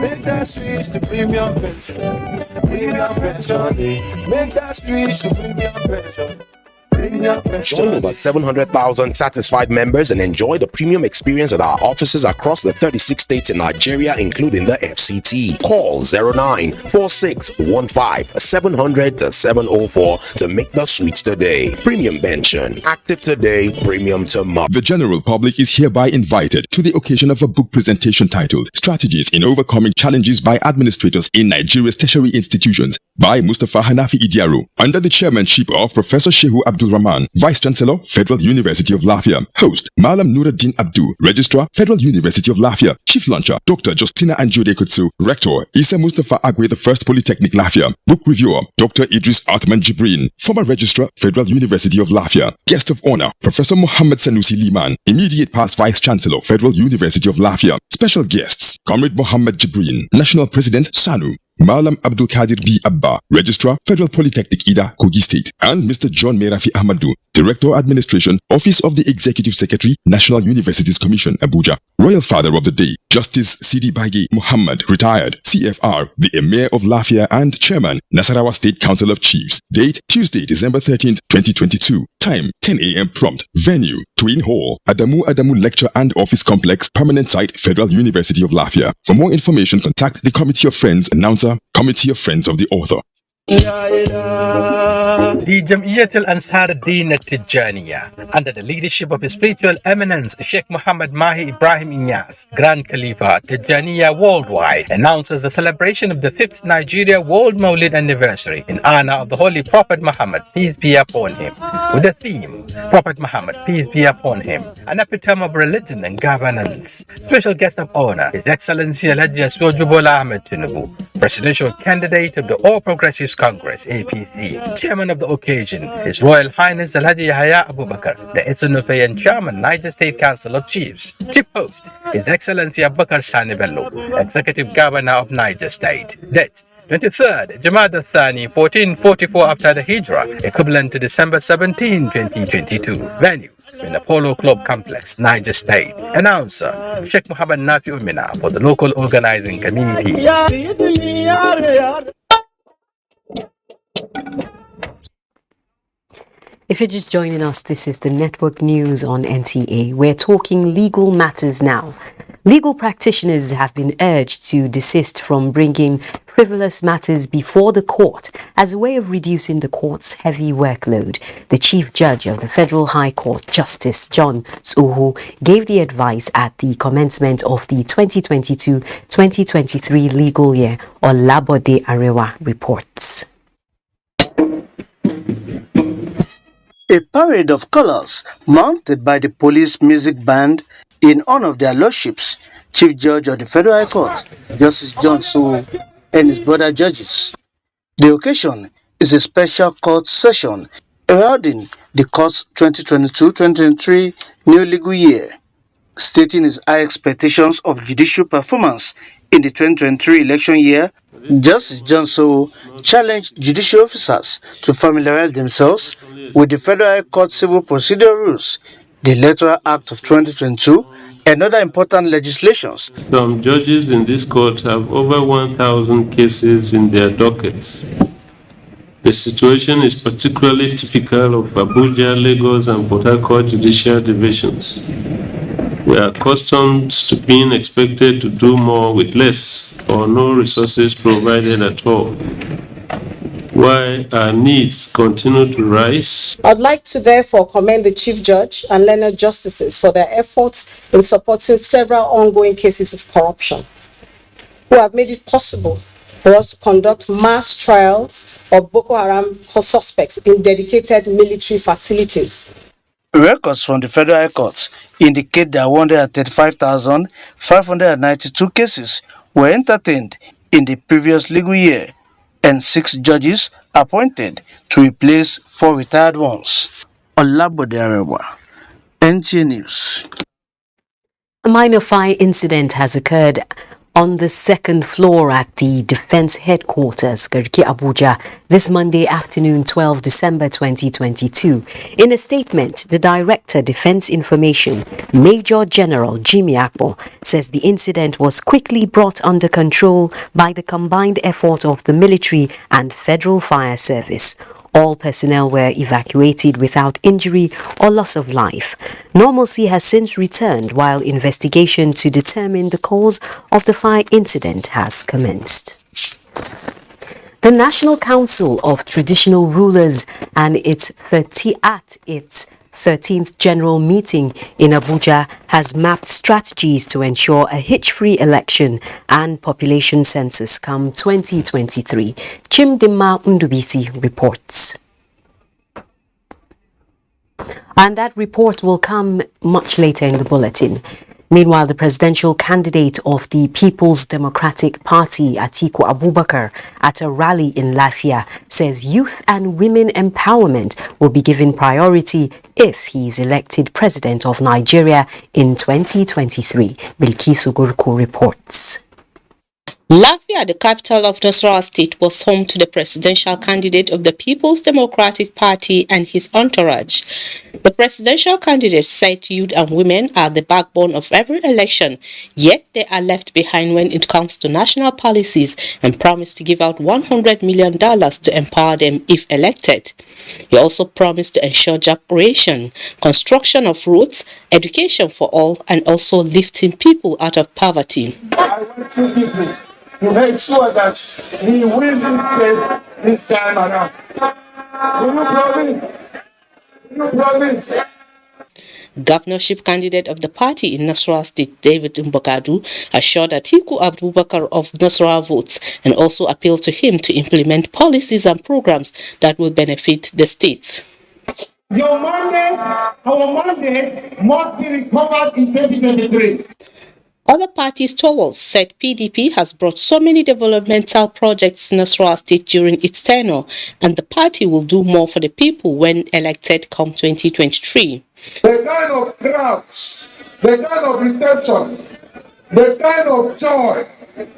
Make that switch to premium pension. Premium pension. Make that switch to premium pension. Join over 700,000 satisfied members and enjoy the premium experience at our offices across the 36 states in Nigeria, including the FCT. Call 094615-700-704 to make the switch today. Premium pension. Active today, premium tomorrow. The general public is hereby invited to the occasion of a book presentation titled Strategies in Overcoming Challenges by Administrators in Nigeria's Tertiary Institutions by Mustafa Hanafi Idiaro, under the chairmanship of Professor Shehu Abdul Rahman, Vice Chancellor, Federal University of Lafia. Host, Malam Nuruddin Abdul, Registrar, Federal University of Lafia. Chief Launcher, Dr. Justina Anjode Kutsu. Rector, Isa Mustafa Agwe, the First Polytechnic Lafia. Book Reviewer, Dr. Idris Atman Jibrin, former Registrar, Federal University of Lafia. Guest of Honor, Professor Muhammad Sanusi Liman, Immediate Past Vice Chancellor, Federal University of Lafia. Special guests, Comrade Muhammad Jibrin, National President, SANU. Malam Abdul Kadir B. Abba, Registrar, Federal Polytechnic Ida, Kogi State, and Mr. John Merafi Ahmadu, Director Administration, Office of the Executive Secretary, National Universities Commission, Abuja. Royal Father of the Day, Justice Sidi Bagi Muhammad, retired, CFR, the Emir of Lafia and Chairman, Nasarawa State Council of Chiefs. Date, Tuesday, December 13th, 2022. Time, 10 a.m. prompt. Venue, Twin Hall, Adamu Lecture and Office Complex, Permanent Site, Federal University of Lafia. For more information, contact the Committee of Friends, Announcer, Committee of Friends of the Author. The Jam'iyyat al-Ansar al-Din al-Tijaniya, under the leadership of His Spiritual Eminence Sheikh Muhammad Mahi Ibrahim Inyas, Grand Khalifa Tijaniya Worldwide, announces the celebration of the 5th Nigeria World Mawlid Anniversary in honor of the Holy Prophet Muhammad, peace be upon him, with the theme, Prophet Muhammad, peace be upon him, an epitome of religion and governance. Special guest of honor, His Excellency Alhaji Asuwaju Bola Ahmed Tinubu, presidential candidate of the All Progressives Congress, APC. Chairman of the occasion, His Royal Highness Alhaji Yahya Abubakar, the Etsunufe and Chairman, Niger State Council of Chiefs. Chief Host, His Excellency Abubakar Sani Bello, Executive Governor of Niger State. Date, 23rd Jamada Thani 1444 after the Hijrah, equivalent to December 17, 2022. Venue, in the Polo Club Complex, Niger State. Announcer, Sheikh Muhammad Nafi Umina for the local organizing community. If you're just joining us, this is the network news on NTA. We're talking legal matters now. Legal practitioners have been urged to desist from bringing frivolous matters before the court as a way of reducing the court's heavy workload. The Chief Judge of the Federal High Court, Justice John Suhu, gave the advice at the commencement of the 2022-2023 legal year, Olabode Arewa reports. A parade of colors mounted by the police music band in honor of their lordships, Chief Judge of the Federal High Court, Justice John Suhu, and his brother judges. The occasion is a special court session heralding the court's 2022-2023 new legal year, stating his high expectations of judicial performance in the 2023 election year. Justice Johnson challenged judicial officers to familiarize themselves with the Federal High Court Civil Procedure Rules, the Electoral Act of 2022, and other important legislations. Some judges in this court have over 1,000 cases in their dockets. The situation is particularly typical of Abuja, Lagos, and Port Harcourt judicial divisions. We are accustomed to being expected to do more with less or no resources provided at all. Why our needs continue to rise. I'd like to therefore commend the Chief Judge and learned justices for their efforts in supporting several ongoing cases of corruption, who have made it possible for us to conduct mass trials of Boko Haram suspects in dedicated military facilities. Records from the Federal High Court indicate that 135,592 cases were entertained in the previous legal year, and 6 judges appointed to replace 4 retired ones. Olabode Arewa, NTA News. A minor fire incident has occurred on the second floor at the Defense Headquarters, Garki, Abuja, this Monday afternoon, 12 December 2022. In a statement, the Director, Defense Information, Major General Jimmy Akpo, says the incident was quickly brought under control by the combined effort of the military and Federal Fire Service. All personnel were evacuated without injury or loss of life. Normalcy has since returned while investigation to determine the cause of the fire incident has commenced. The National Council of Traditional Rulers and its 13th General Meeting in Abuja has mapped strategies to ensure a hitch-free election and population census come 2023. Chimdima Ndubisi reports. And that report will come much later in the bulletin. Meanwhile, the presidential candidate of the People's Democratic Party, Atiku Abubakar, at a rally in Lafia, says youth and women empowerment will be given priority if he is elected president of Nigeria in 2023. Bilkisu Gurku reports. Lafia, the capital of Nasarawa State, was home to the presidential candidate of the People's Democratic Party and his entourage. The presidential candidate said youth and women are the backbone of every election, yet they are left behind when it comes to national policies, and promised to give out $100 million to empower them if elected. He also promised to ensure job creation, construction of roads, education for all, and also lifting people out of poverty. I want to to make sure that we will be paid this time around. Will you promise? Will you promise? Governorship candidate of the party in Nasarawa State, David Mbogadu, assured Atiku Abubakar of Nasarawa votes and also appealed to him to implement policies and programs that will benefit the state. Your mandate, our mandate, must be recovered in 2023. Other party stalwarts said PDP has brought so many developmental projects in Nasarawa State during its tenure, and the party will do more for the people when elected come 2023. The kind of crowds, the kind of reception, the kind of joy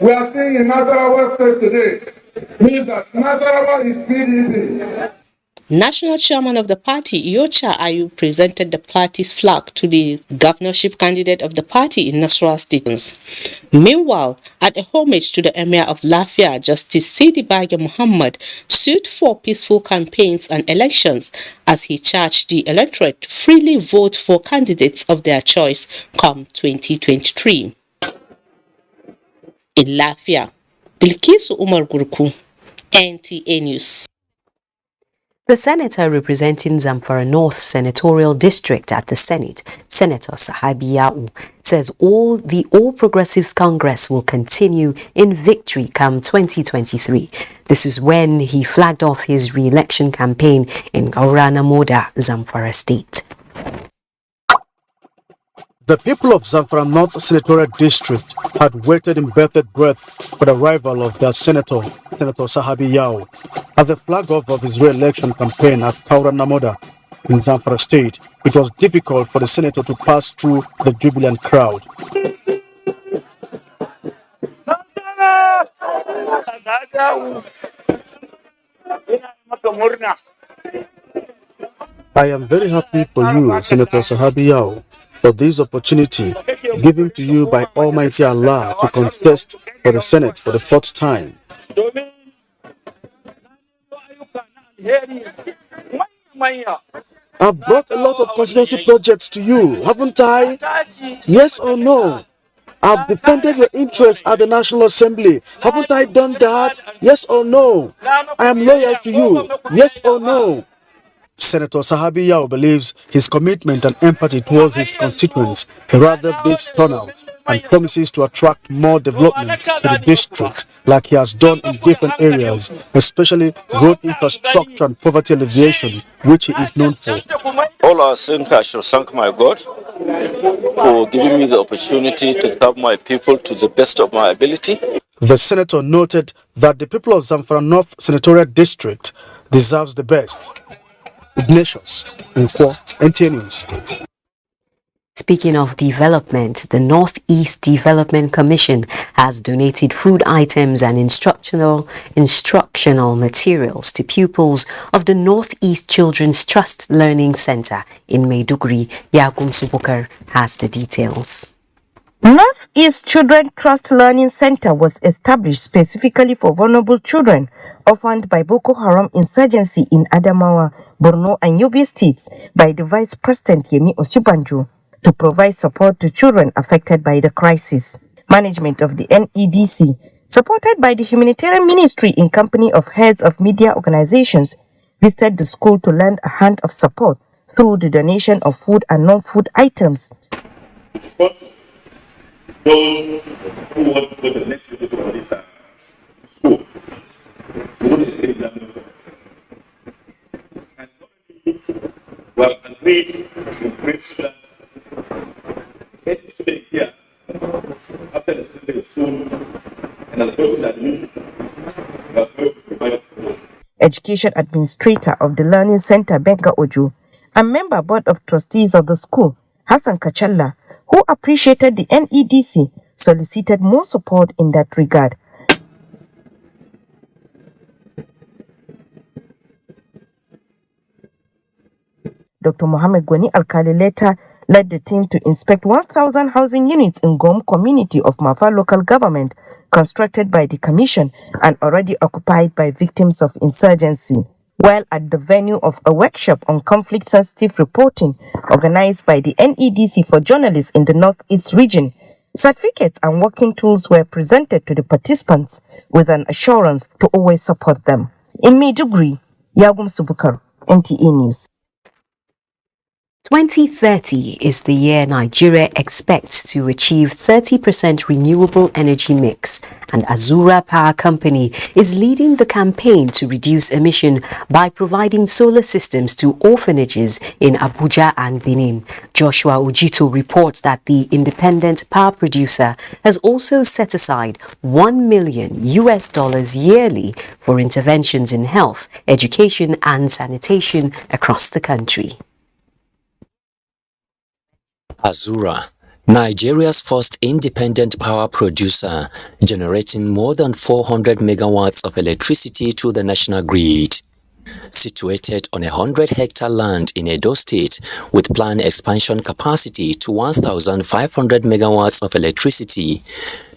we are seeing in Nasarawa State today means that Nasarawa is PDP. National chairman of the party, Iyocha Ayu, presented the party's flag to the governorship candidate of the party in Nasarawa State. Meanwhile, at a homage to the Emir of Lafia, Justice Sidi Bagya Muhammad sued for peaceful campaigns and elections as he charged the electorate to freely vote for candidates of their choice come 2023. In Lafia, Bilkisu Umar Gurku, NTA News. The senator representing Zamfara North Senatorial District at the Senate, Senator Sahabi Ya'u, says the All Progressives Congress will continue in victory come 2023. This is when he flagged off his re-election campaign in Gaurana Moda, Zamfara State. The people of Zamfara North Senatorial District had waited in bated breath for the arrival of their Senator Sahabi Yao. As the flag off of his re-election campaign at Kaura Namoda in Zamfara State, it was difficult for the senator to pass through the jubilant crowd. I am very happy for you, Senator Sahabi Yao, for this opportunity given to you by Almighty Allah to contest for the Senate for the 4th time. I've brought a lot of constituency projects to you, haven't I? Yes or no? I've defended your interests at the National Assembly. Haven't I done that? Yes or no? I am loyal to you. Yes or no? Senator Sahabi Yao believes his commitment and empathy towards his constituents rather beats turnout and promises to attract more development to the district like he has done in different areas, especially road infrastructure and poverty alleviation, which he is known for. All I think I should thank my God for giving me the opportunity to serve my people to the best of my ability. The senator noted that the people of Zamfara North Senatorial District deserves the best. Ignatius NTA News. Speaking of development, the Northeast Development Commission has donated food items and instructional materials to pupils of the Northeast Children's Trust Learning Center in Maiduguri. Yagum Subukar has the details. Northeast Children Trust Learning Center was established specifically for vulnerable children orphaned by Boko Haram insurgency in Adamawa, Borno and Yobe states by the Vice President Yemi Osibanjo to provide support to children affected by the crisis. Management of the NEDC, supported by the Humanitarian Ministry in company of heads of media organizations, visited the school to lend a hand of support through the donation of food and non-food items. Those who want to go to the next level of this school, we have agreed to bring students here after the study of school and as well as music. We are going to provide Education Administrator of the Learning Center, Benga Oju, and Member Board of Trustees of the school, Hassan Kachalla, who appreciated the NEDC, solicited more support in that regard. Dr. Mohammed Gwani Alkali later led the team to inspect 1,000 housing units in Gom community of Mafa local government, constructed by the commission and already occupied by victims of insurgency. While at the venue of a workshop on conflict-sensitive reporting organized by the NEDC for journalists in the Northeast region, certificates and working tools were presented to the participants with an assurance to always support them. In Maiduguri, Yagum Subukar, NTA News. 2030 is the year Nigeria expects to achieve 30% renewable energy mix, and Azura Power Company is leading the campaign to reduce emission by providing solar systems to orphanages in Abuja and Benin. Joshua Ojito reports that the independent power producer has also set aside $1 million yearly for interventions in health, education and sanitation across the country. Azura, Nigeria's first independent power producer, generating more than 400 megawatts of electricity to the national grid. Situated on 100-hectare land in Edo State with planned expansion capacity to 1,500 megawatts of electricity,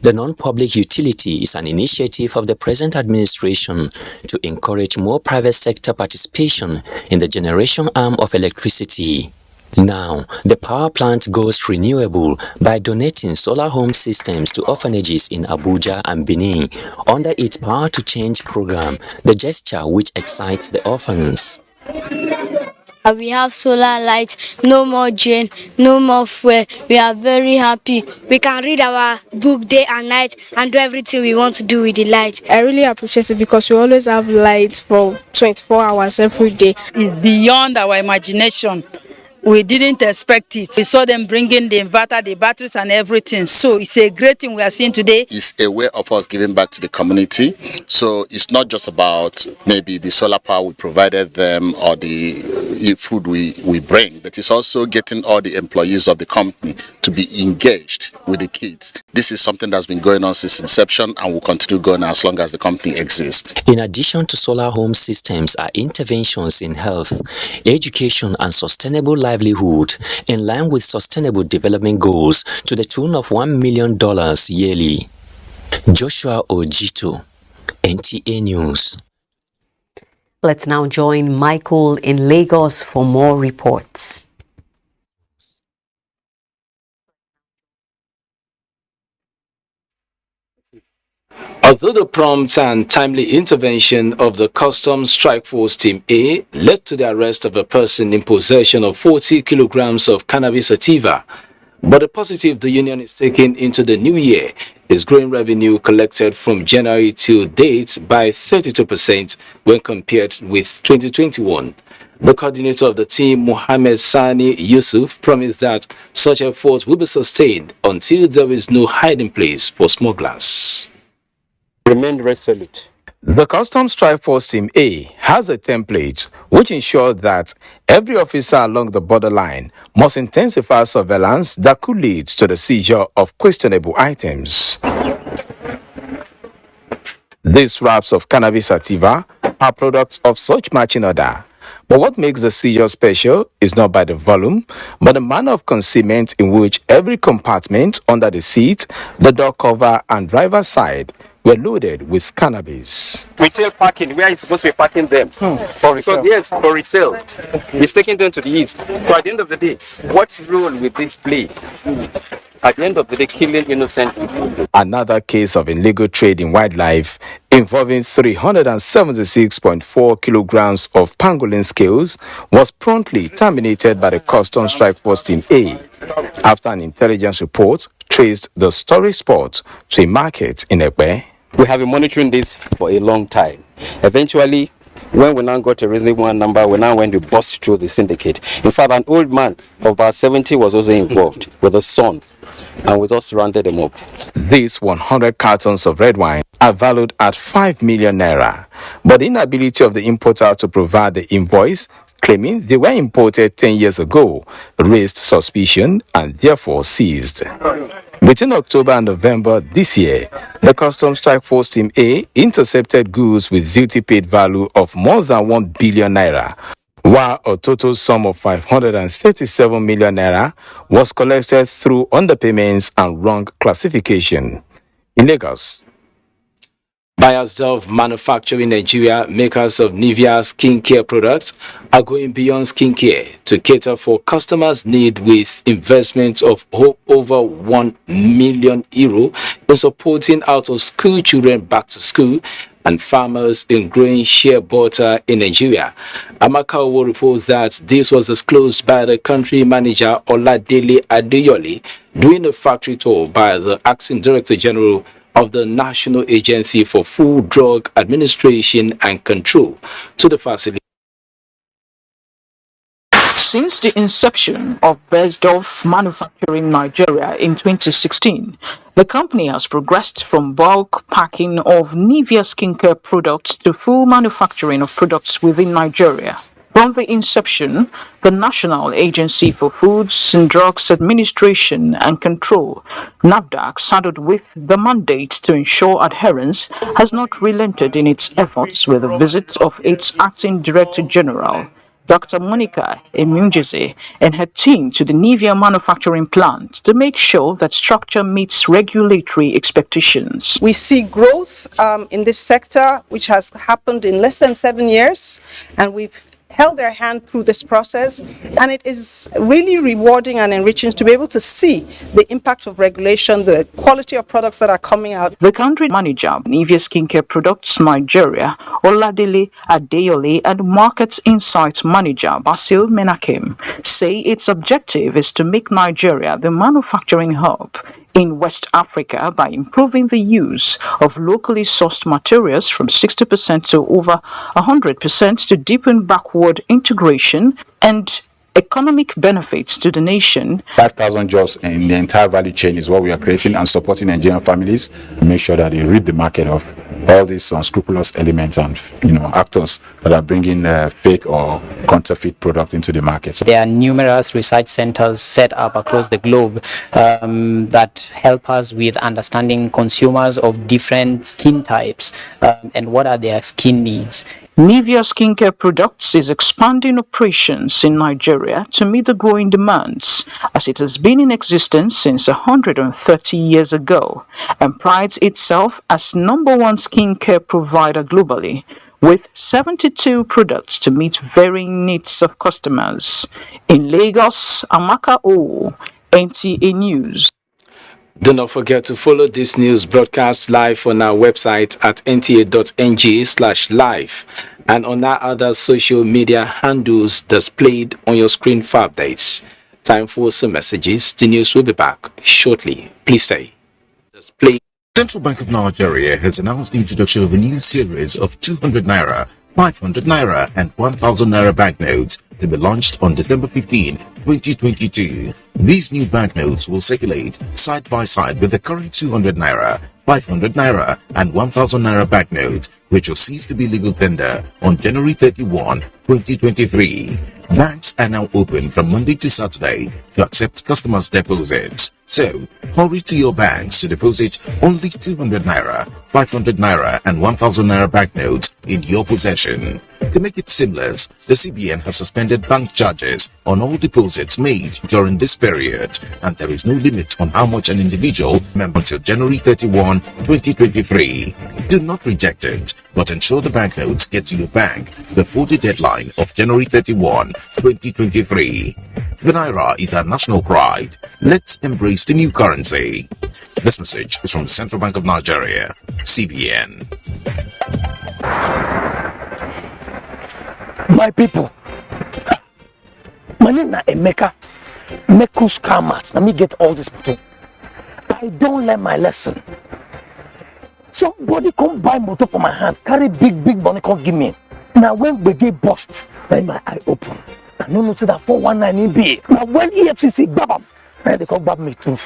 the non-public utility is an initiative of the present administration to encourage more private sector participation in the generation arm of electricity. Now, the power plant goes renewable by donating solar home systems to orphanages in Abuja and Benin under its Power to Change program, the gesture which excites the orphans. We have solar lights, no more drain, no more fuel. We are very happy. We can read our book day and night and do everything we want to do with the light. I really appreciate it because we always have light for 24 hours every day. It's beyond our imagination. We didn't expect it. We saw them bringing the inverter, the batteries and everything. So it's a great thing we are seeing today. It's a way of us giving back to the community. So it's not just about maybe the solar power we provided them or the food we bring, but it's also getting all the employees of the company to be engaged with the kids. This is something that's been going on since inception and will continue going as long as the company exists. In addition to solar home systems are interventions in health, education and sustainable livelihood in line with sustainable development goals to the tune of $1 million yearly. Joshua Ojito, NTA News. Let's now join Michael in Lagos for more reports. Although the prompt and timely intervention of the Customs Strike Force Team A led to the arrest of a person in possession of 40 kilograms of cannabis sativa, but the positive the union is taking into the new year is growing revenue collected from January till date by 32% when compared with 2021. The coordinator of the team, Mohammed Sani Yusuf, promised that such efforts will be sustained until there is no hiding place for smugglers. Remain resolute. The Customs Strike Force Team A has a template which ensures that every officer along the borderline must intensify surveillance that could lead to the seizure of questionable items. These wraps of cannabis sativa are products of such matching order. But what makes the seizure special is not by the volume, but the manner of concealment in which every compartment under the seat, the door cover and driver's side were loaded with cannabis. Retail parking, where it's supposed to be parking them. For resale. Yes, for resale. It's taking them to the east. So at the end of the day, what role will this play? At the end of the day, killing innocent people. Another case of illegal trade in wildlife involving 376.4 kilograms of pangolin scales was promptly terminated by the Customs Strike Force Team A after an intelligence report traced the storage spot to a market in Ekpe. We have been monitoring this for a long time. Eventually, when we now got a reasonable number, we now went to bust through the syndicate. In fact, an old man of about 70 was also involved with a son, and we just rounded them up. These 100 cartons of red wine are valued at 5 million naira, but the inability of the importer to provide the invoice, claiming they were imported 10 years ago, raised suspicion and therefore seized. Between October and November this year, the Customs Strike Force Team A intercepted goods with duty-paid value of more than 1 billion naira, while a total sum of 537 million naira was collected through underpayments and wrong classification. In Lagos, buyers of manufacturing Nigeria, makers of Nivea skincare products, are going beyond skincare to cater for customers' need with investments of over 1 million euro in supporting out-of-school children back to school and farmers in growing shea butter in Nigeria. Amaka Owo reports that this was disclosed by the country manager Oladele Adeyole during a factory tour by the acting director general of the National Agency for Food, Drug Administration and Control to the facility. Since the inception of Bezdorf Manufacturing Nigeria in 2016, the company has progressed from bulk packing of Nivea skincare products to full manufacturing of products within Nigeria. From the inception, the National Agency for Foods and Drugs Administration and Control, NAFDAC, saddled with the mandate to ensure adherence, has not relented in its efforts with the visit of its Acting Director General, Dr. Monica Emunjeze, and her team to the Nivea manufacturing plant to make sure that structure meets regulatory expectations. We see growth in this sector, which has happened in less than 7 years, and we've held their hand through this process, and it is really rewarding and enriching to be able to see the impact of regulation, the quality of products that are coming out. The country manager of Nivea Skincare Products Nigeria, Oladele Adeyole, and Markets Insight Manager Basil Menakem say its objective is to make Nigeria the manufacturing hub in West Africa by improving the use of locally sourced materials from 60% to over 100% to deepen backward integration and economic benefits to the nation. 5,000 jobs in the entire value chain is what we are creating and supporting Nigerian families. Make sure that they rid the market of all these unscrupulous elements and actors that are bringing fake or counterfeit product into the market. There are numerous research centers set up across the globe that help us with understanding consumers of different skin types and what are their skin needs. Nivea Skincare Products is expanding operations in Nigeria to meet the growing demands, as it has been in existence since 130 years ago and prides itself as #1 skincare provider globally, with 72 products to meet varying needs of customers. In Lagos, Amaka O, NTA News. Do not forget to follow this news broadcast live on our website at nta.ng/live and on our other social media handles displayed on your screen for updates. Time for some messages. The news will be back shortly. Please stay. Central Bank of Nigeria has announced the introduction of a new series of 200 Naira, 500 Naira and 1000 Naira banknotes to be launched on December 15, 2022. These new banknotes will circulate side by side with the current 200 Naira, 500 Naira and 1000 Naira banknotes, which will cease to be legal tender on January 31, 2023. Banks are now open from Monday to Saturday to accept customers' deposits. So, hurry to your banks to deposit only 200 Naira, 500 Naira and 1000 Naira banknotes in your possession. To make it seamless, the CBN has suspended bank charges on all deposits made during this period, and there is no limit on how much an individual member until January 31, 2023. Do not reject it, but ensure the banknotes get to your bank before the deadline of January 31, 2023. The Naira is our national pride. Let's embrace the new currency. This message is from the Central Bank of Nigeria, CBN. My people, my name is Emeka. Meku scammers. Let me get all this people. I don't learn my lesson. Somebody come buy motor for my hand, carry big money, come give me. Now when we get bust, then my eye open. I don't know that 419 be. Now when EFCC grab them, then they come grab me too.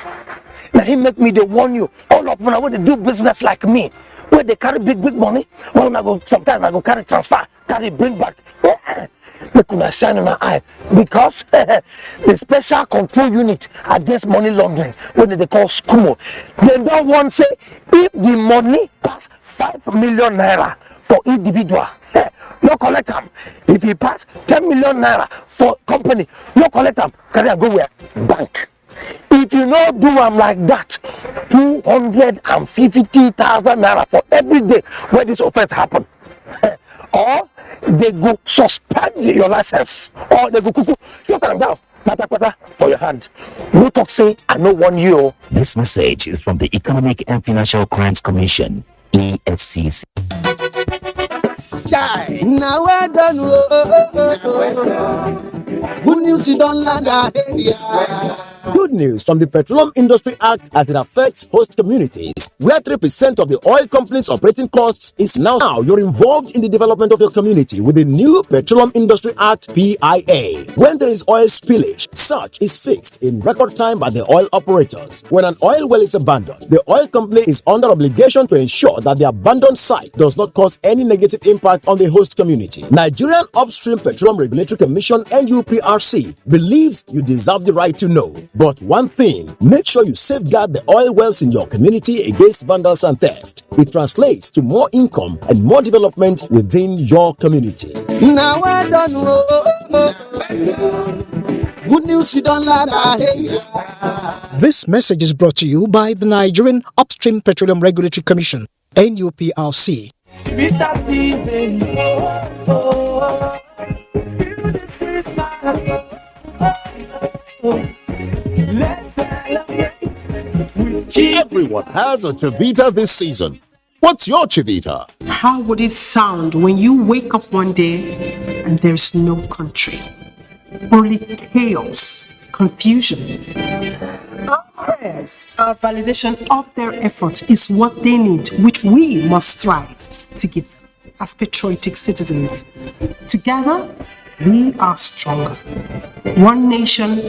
Now he make me, they warn you, all of them when they do business like me, where they carry big money, when I go, sometimes I go carry transfer, carry bring back. They could shine in my eye because the special control unit against money laundering, what they call SCUMO, they don't want to say if the money pass 5 million naira for individual, no collect them. If he pass 10 million naira for company, no collect them. Can I go where? Bank. If you not do them like that, 250,000 naira for every day where this offense happen. Or they go suspend your license, or they go shut them down. Pata for your hand. No talk say I no want you. This message is from the Economic and Financial Crimes Commission, EFCC. Now we're done. Good news, you don't land that area. Good news from the Petroleum Industry Act as it affects host communities, where 3% of the oil company's operating costs is now you're involved in the development of your community with the new Petroleum Industry Act PIA. When there is oil spillage, such is fixed in record time by the oil operators. When an oil well is abandoned, the oil company is under obligation to ensure that the abandoned site does not cause any negative impact on the host community. Nigerian Upstream Petroleum Regulatory Commission NUPRC believes you deserve the right to know. But one thing, make sure you safeguard the oil wells in your community against vandals and theft. It translates to more income and more development within your community. Now we're done. Good news, you don't land that area. This message is brought to you by the Nigerian Upstream Petroleum Regulatory Commission, NUPRC. Everyone has a Chivita this season. What's your Chivita? How would it sound when you wake up one day and there's no country? Only chaos, confusion. Our prayers, our validation of their efforts is what they need, which we must strive to give them as patriotic citizens. Together, we are stronger. One nation,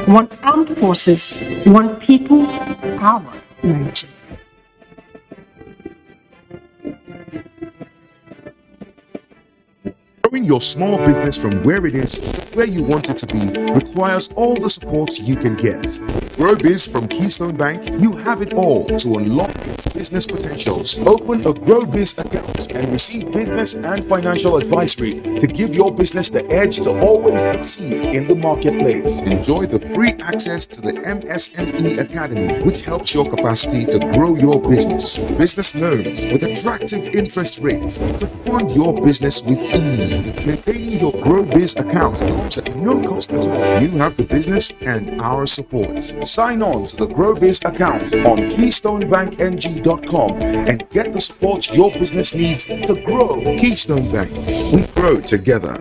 one armed forces, one people, our Nigeria. Growing your small business from where it is to where you want it to be requires all the support you can get. GrowBiz from Keystone Bank, you have it all to unlock your business potentials. Open a GrowBiz account and receive business and financial advisory to give your business the edge to always succeed in the marketplace. Enjoy the free access to the MSME Academy, which helps your capacity to grow your business. Business loans with attractive interest rates to fund your business with ease. Maintaining your GrowBiz account comes at no cost at all. You have the business and our support. Sign on to the GrowBiz account on KeystoneBankNG.com and get the support your business needs to grow. Keystone Bank, we grow together.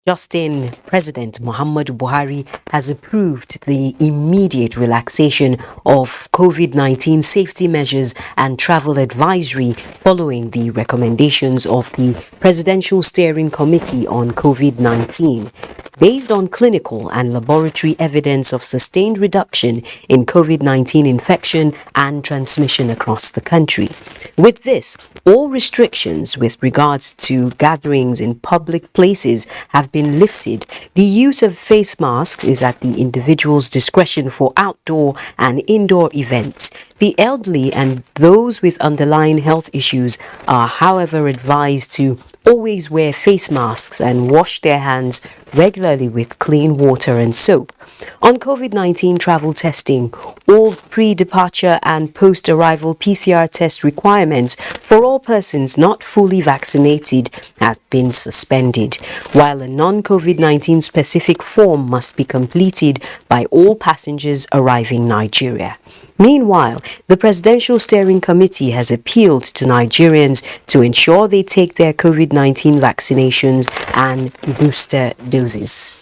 Just in, President Muhammadu Buhari has approved the immediate relaxation of COVID-19 safety measures and travel advisory following the recommendations of the Presidential Steering Committee on COVID-19. Based on clinical and laboratory evidence of sustained reduction in COVID-19 infection and transmission across the country. With this, all restrictions with regards to gatherings in public places have been lifted. The use of face masks is at the individual's discretion for outdoor and indoor events. The elderly and those with underlying health issues are, however, advised to always wear face masks and wash their hands regularly with clean water and soap. On COVID-19 travel testing, all pre-departure and post-arrival PCR test requirements for all persons not fully vaccinated have been suspended, while a non-COVID-19 specific form must be completed by all passengers arriving Nigeria. Meanwhile, the Presidential Steering Committee has appealed to Nigerians to ensure they take their COVID-19 vaccinations and booster doses.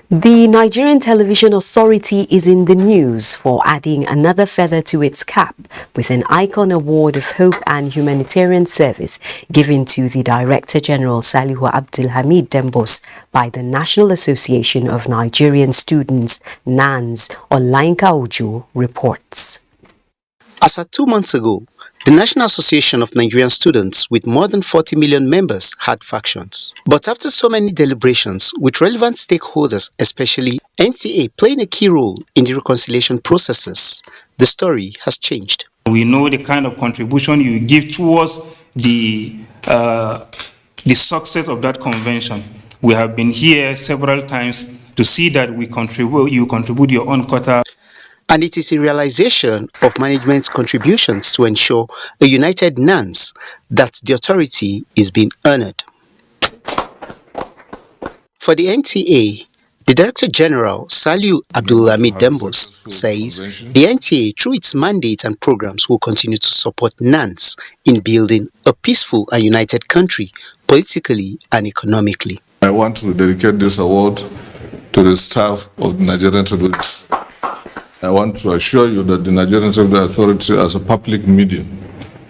The Nigerian Television Authority is in the news for adding another feather to its cap with an Icon Award of Hope and Humanitarian Service given to the Director General Salihu Abdulhamid Dembos by the National Association of Nigerian Students, NANS, Olainka Ojo reports. As at 2 months ago, the National Association of Nigerian Students, with more than 40 million members, had factions. But after so many deliberations with relevant stakeholders, especially NTA playing a key role in the reconciliation processes, the story has changed. We know the kind of contribution you give towards the success of that convention. We have been here several times to see that you contribute your own quota. And it is a realization of management's contributions to ensure a united NANS that the authority is being honored. For the NTA, the Director General, Salihu Abdulhamid Dembos, says the NTA, through its mandate and programs, will continue to support NANS in building a peaceful and united country, politically and economically. I want to dedicate this award to the staff of the Nigerian Television. I want to assure you that the Nigerian Television Authority, as a public medium,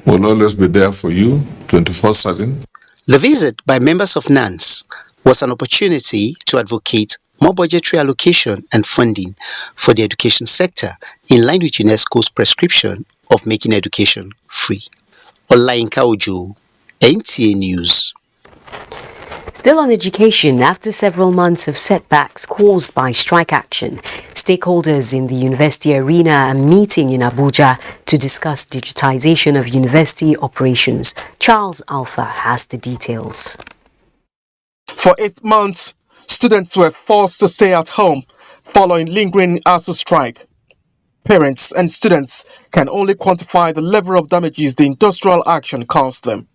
will always be there for you 24/7. The visit by members of NANS was an opportunity to advocate more budgetary allocation and funding for the education sector in line with UNESCO's prescription of making education free. Olainka Ojo, NTA News. Still on education, after several months of setbacks caused by strike action, stakeholders in the university arena are meeting in Abuja to discuss digitization of university operations. Charles Alpha has the details. For 8 months, students were forced to stay at home following lingering ASU strike. Parents and students can only quantify the level of damages the industrial action caused them.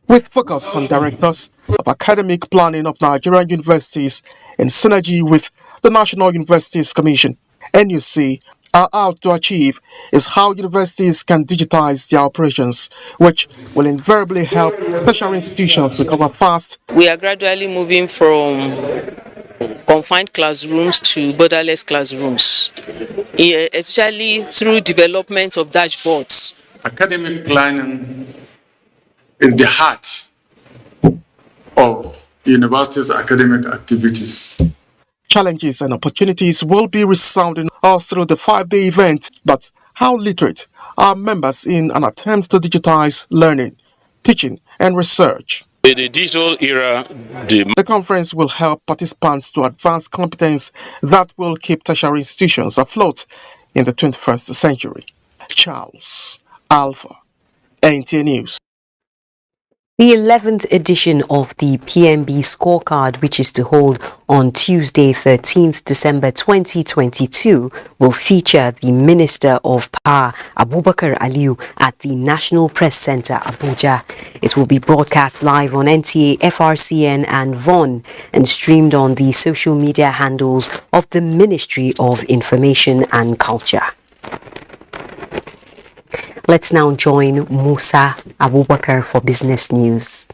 With focus on directors of academic planning of Nigerian universities in synergy with the National Universities Commission, NUC, are out to achieve is how universities can digitize their operations, which will invariably help tertiary institutions recover fast. We are gradually moving from confined classrooms to borderless classrooms, especially through development of dashboards. Academic planning is the heart of university's academic activities. Challenges and opportunities will be resounding all through the 5-day event, but how literate are members in an attempt to digitize learning, teaching, and research? In the digital era, the conference will help participants to advance competence that will keep tertiary institutions afloat in the 21st century. Charles Alpha, NTA News. The 11th edition of the PMB Scorecard, which is to hold on Tuesday, 13th December 2022, will feature the Minister of Power, Abubakar Aliu, at the National Press Center, Abuja. It will be broadcast live on NTA, FRCN and VON and streamed on the social media handles of the Ministry of Information and Culture. Let's now join Musa Abubakar for business news.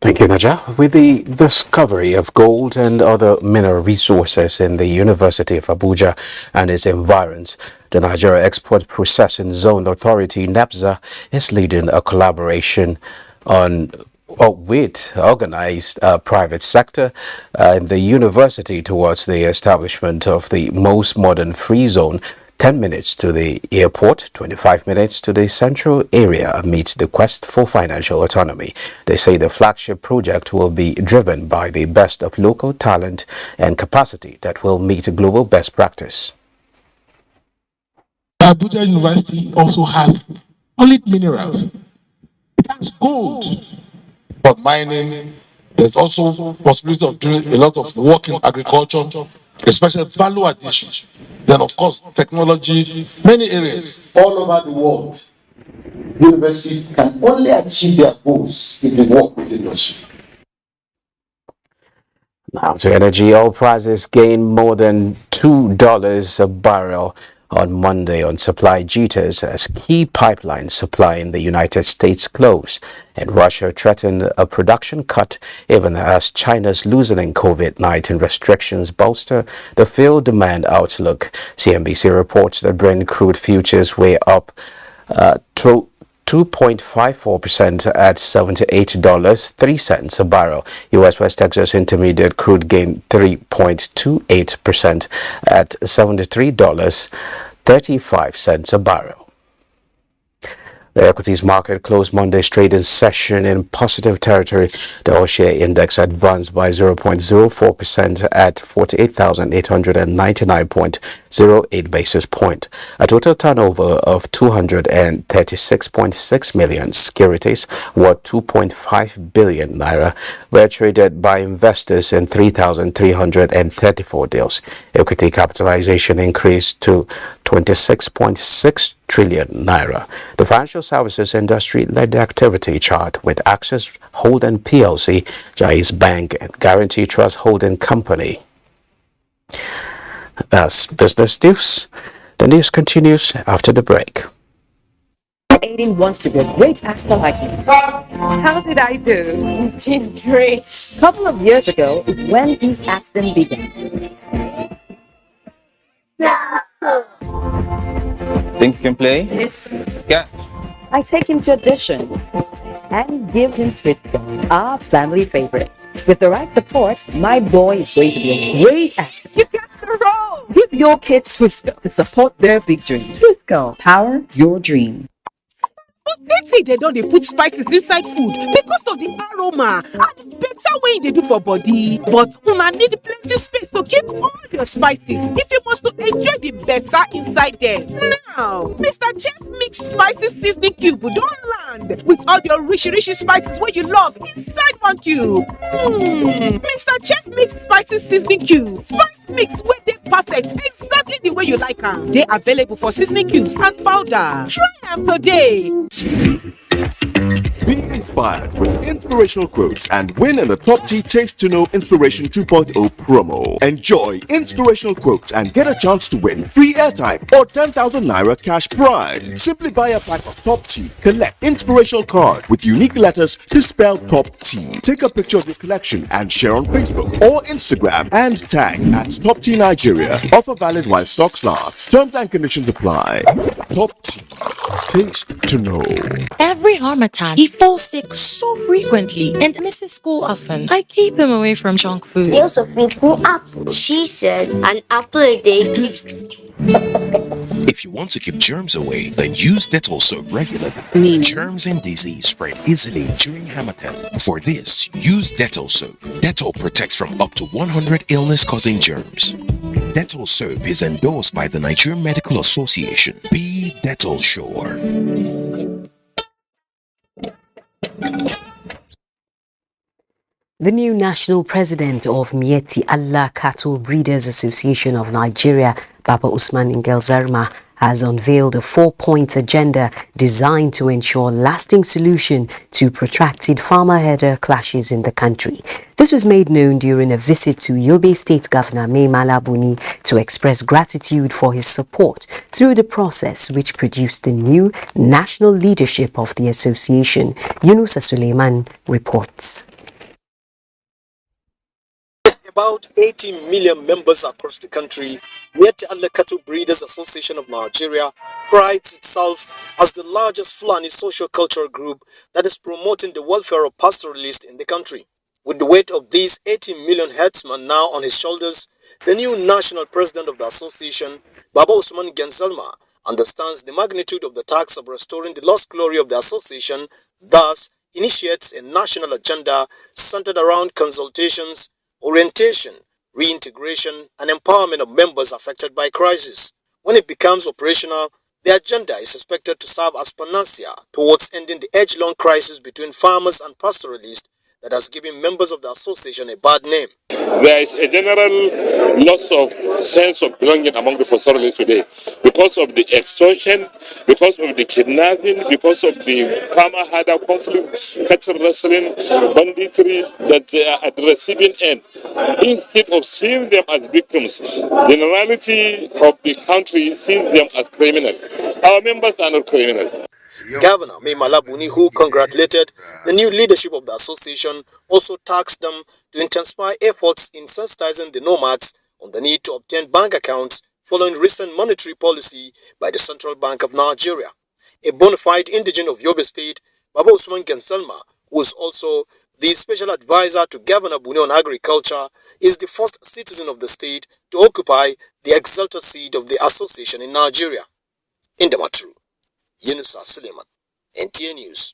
Thank you, Naja. With the discovery of gold and other mineral resources in the University of Abuja and its environs, the Nigeria Export Processing Zone Authority, NAPZA, is leading a collaboration with organized private sector in the university towards the establishment of the most modern free zone, 10 minutes to the airport, 25 minutes to the central area amidst the quest for financial autonomy. They say the flagship project will be driven by the best of local talent and capacity that will meet global best practice. Abuja University also has solid minerals. It has gold for mining. There's also possibility of doing a lot of work in agriculture, especially value addition. Then, of course, technology, many areas. All over the world, universities can only achieve their goals if they work with industry. Now to energy, oil prices gained more than $2 a barrel on Monday on supply jitters as key pipeline supply in the United States closed, and Russia threatened a production cut even as China's loosening COVID-19 restrictions bolster the fuel demand outlook. CNBC reports that Brent crude futures were up 2.54% at $78.03 a barrel. U.S. West Texas Intermediate crude gained 3.28% at $73.35 a barrel. The equities market closed Monday's trading session in positive territory. The all-share index advanced by 0.04% at 48,899.08 basis point. A total turnover of 236.6 million securities, worth 2.5 billion naira, were traded by investors in 3,334 deals. Equity capitalization increased to 26.6 trillion naira. The financial services industry led the activity chart with Access Holding PLC, Jais Bank, and Guarantee Trust Holding Company. That's business news. The news continues after the break. Aiden wants to be a great actor like me. How did I do? You did great. A couple of years ago is when his acting began. Think you can play? Yes. Yeah. I take him to audition and give him Trisco, our family favorite. With the right support, my boy is going to be a great actor. You got the role! Give your kids Trisco to support their big dream. Trisco, power your dream. But let's say they don't put spices inside food because of the aroma and better way they do for body. But una need plenty space to keep all your spices if you must to enjoy the better inside there. Now, Mr. Chef Mixed Spices Seasoning Cube don't land with all your rich spices where you love inside one cube. Mr. Chef Mixed Spices Seasoning Cube. Spice mix where they perfect exactly the way you like them. They available for seasoning cubes and powder. Try them today. Big inspired with inspirational quotes and win in the Top Tea Taste to Know Inspiration 2.0 promo. Enjoy inspirational quotes and get a chance to win free airtime or 10,000 naira cash prize. Simply buy a pack of Top Tea, collect inspirational card with unique letters to spell Top Tea. Take a picture of your collection and share on Facebook or Instagram and tag at Top Tea Nigeria. Offer valid while stocks last. Terms and conditions apply. Top Tea. Taste to know. Every Harmattan, he falls sick so frequently and misses school often. I keep him away from junk food. He also feeds me apple. She said an apple a day keeps... If you want to keep germs away, then use Dettol soap regularly. Germs and disease spread easily during Harmattan. For this, use Dettol soap. Dettol protects from up to 100 illness-causing germs. Dettol soap is endorsed by the Nigerian Medical Association. Be Dettol sure. The new national president of Miyetti Allah Cattle Breeders Association of Nigeria, Baba Usman Zarma, has unveiled a 4-point agenda designed to ensure lasting solution to protracted farmer-herder clashes in the country. This was made known during a visit to Yobe State Governor Mai Mala Buni to express gratitude for his support through the process which produced the new national leadership of the association. Yunusa Suleiman reports. About 80 million members across the country, Miyetti Allah Cattle Breeders Association of Nigeria prides itself as the largest Fulani socio-cultural group that is promoting the welfare of pastoralists in the country. With the weight of these 80 million herdsmen now on his shoulders, the new national president of the association, Baba Usman Gensalma, understands the magnitude of the task of restoring the lost glory of the association, thus initiates a national agenda centered around consultations, orientation, reintegration, and empowerment of members affected by crisis. When it becomes operational, the agenda is expected to serve as panacea towards ending the age-long crisis between farmers and pastoralists that has given members of the association a bad name. There is a general loss of sense of belonging among the pastoralists today because of the extortion, because of the kidnapping, because of the farmer-herder conflict, cattle rustling, banditry that they are at the receiving end. Instead of seeing them as victims, the generality of the country sees them as criminals. Our members are not criminals. Governor Mai Mala Buni, who congratulated the new leadership of the association, also tasked them to intensify efforts in sensitizing the nomads on the need to obtain bank accounts following recent monetary policy by the Central Bank of Nigeria. A bona fide indigene of Yobe State, Baba Usman Gensalma, who is also the special advisor to Governor Buni on agriculture, is the first citizen of the state to occupy the exalted seat of the association in Nigeria. In Damaturu, Yunusa Suleiman, NTA News.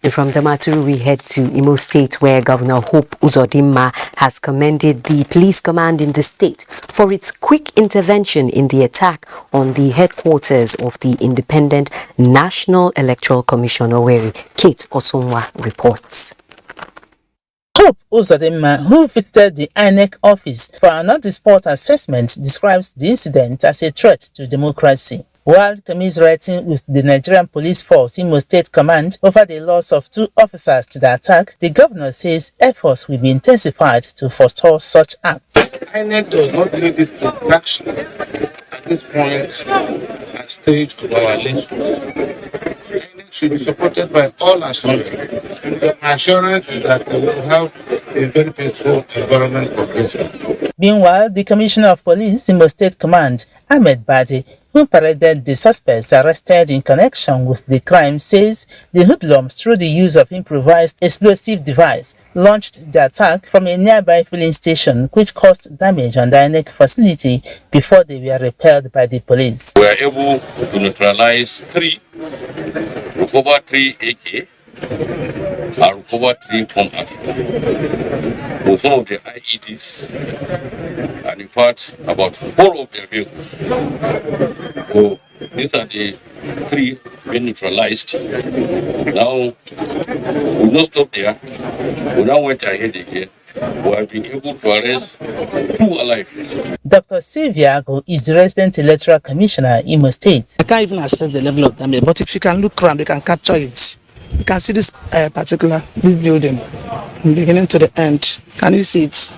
And from Damaturu, we head to Imo State, where Governor Hope Uzodinma has commended the police command in the state for its quick intervention in the attack on the headquarters of the Independent National Electoral Commission, Owerri. Kate Osonwa reports. Hope Uzodinma, who visited the INEC office for an on-the-spot assessment, describes the incident as a threat to democracy. While commiserating with the Nigerian Police Force Imo State Command over the loss of 2 officers to the attack, the governor says efforts will be intensified to forestall such acts. INEC does not take this action at this point and stage of our election. INEC should be supported by all our sundry. So my assurance is that we will have a very peaceful environment for Christmas. Meanwhile, the Commissioner of Police Imo State Command, Ahmed Badi, who paraded the suspects arrested in connection with the crime, says the hoodlums, through the use of improvised explosive device, launched the attack from a nearby filling station, which caused damage on the INEC facility before they were repelled by the police. We were able to neutralize 3, recover 3 AK, and recover 3 pump action. For some of the IEDs, and in fact, about 4 of their vehicles. So these are the 3 being neutralized. Now, we don't stop there. We now went ahead again. We have been able to arrest 2 alive. Dr. Silviago is the resident electoral commissioner in Imo State. I can't even assess the level of damage, but if you can look around, you can capture it. You can see this this building from beginning to the end. Can you see it?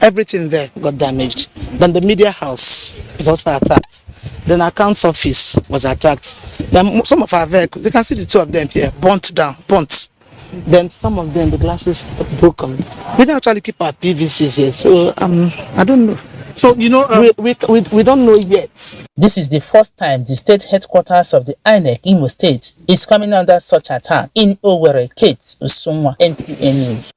Everything there got damaged. Then the media house is also attacked. Then accounts office was attacked. Then some of our vehicles, you can see the two of them here, burnt down. Then some of them, the glasses broken. We don't actually keep our PVCs here, so I don't know. So we don't know yet. This is the first time the state headquarters of the INEC Imo State is coming under such attack in Owerri. Kate Usumwa, NTA News.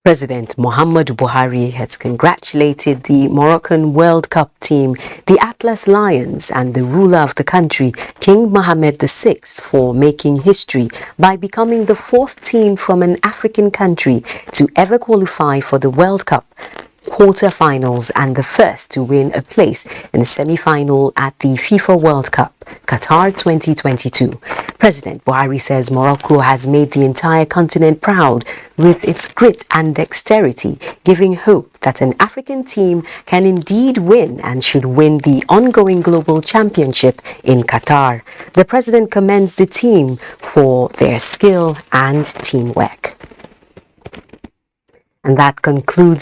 President Muhammadu Buhari has congratulated the Moroccan World Cup team, the Atlas Lions, and the ruler of the country, King Mohammed VI, for making history by becoming the fourth team from an African country to ever qualify for the World Cup quarter-finals and the first to win a place in the semi-final at the FIFA World Cup, Qatar 2022. President Buhari says Morocco has made the entire continent proud with its grit and dexterity, giving hope that an African team can indeed win and should win the ongoing global championship in Qatar. The president commends the team for their skill and teamwork. And that concludes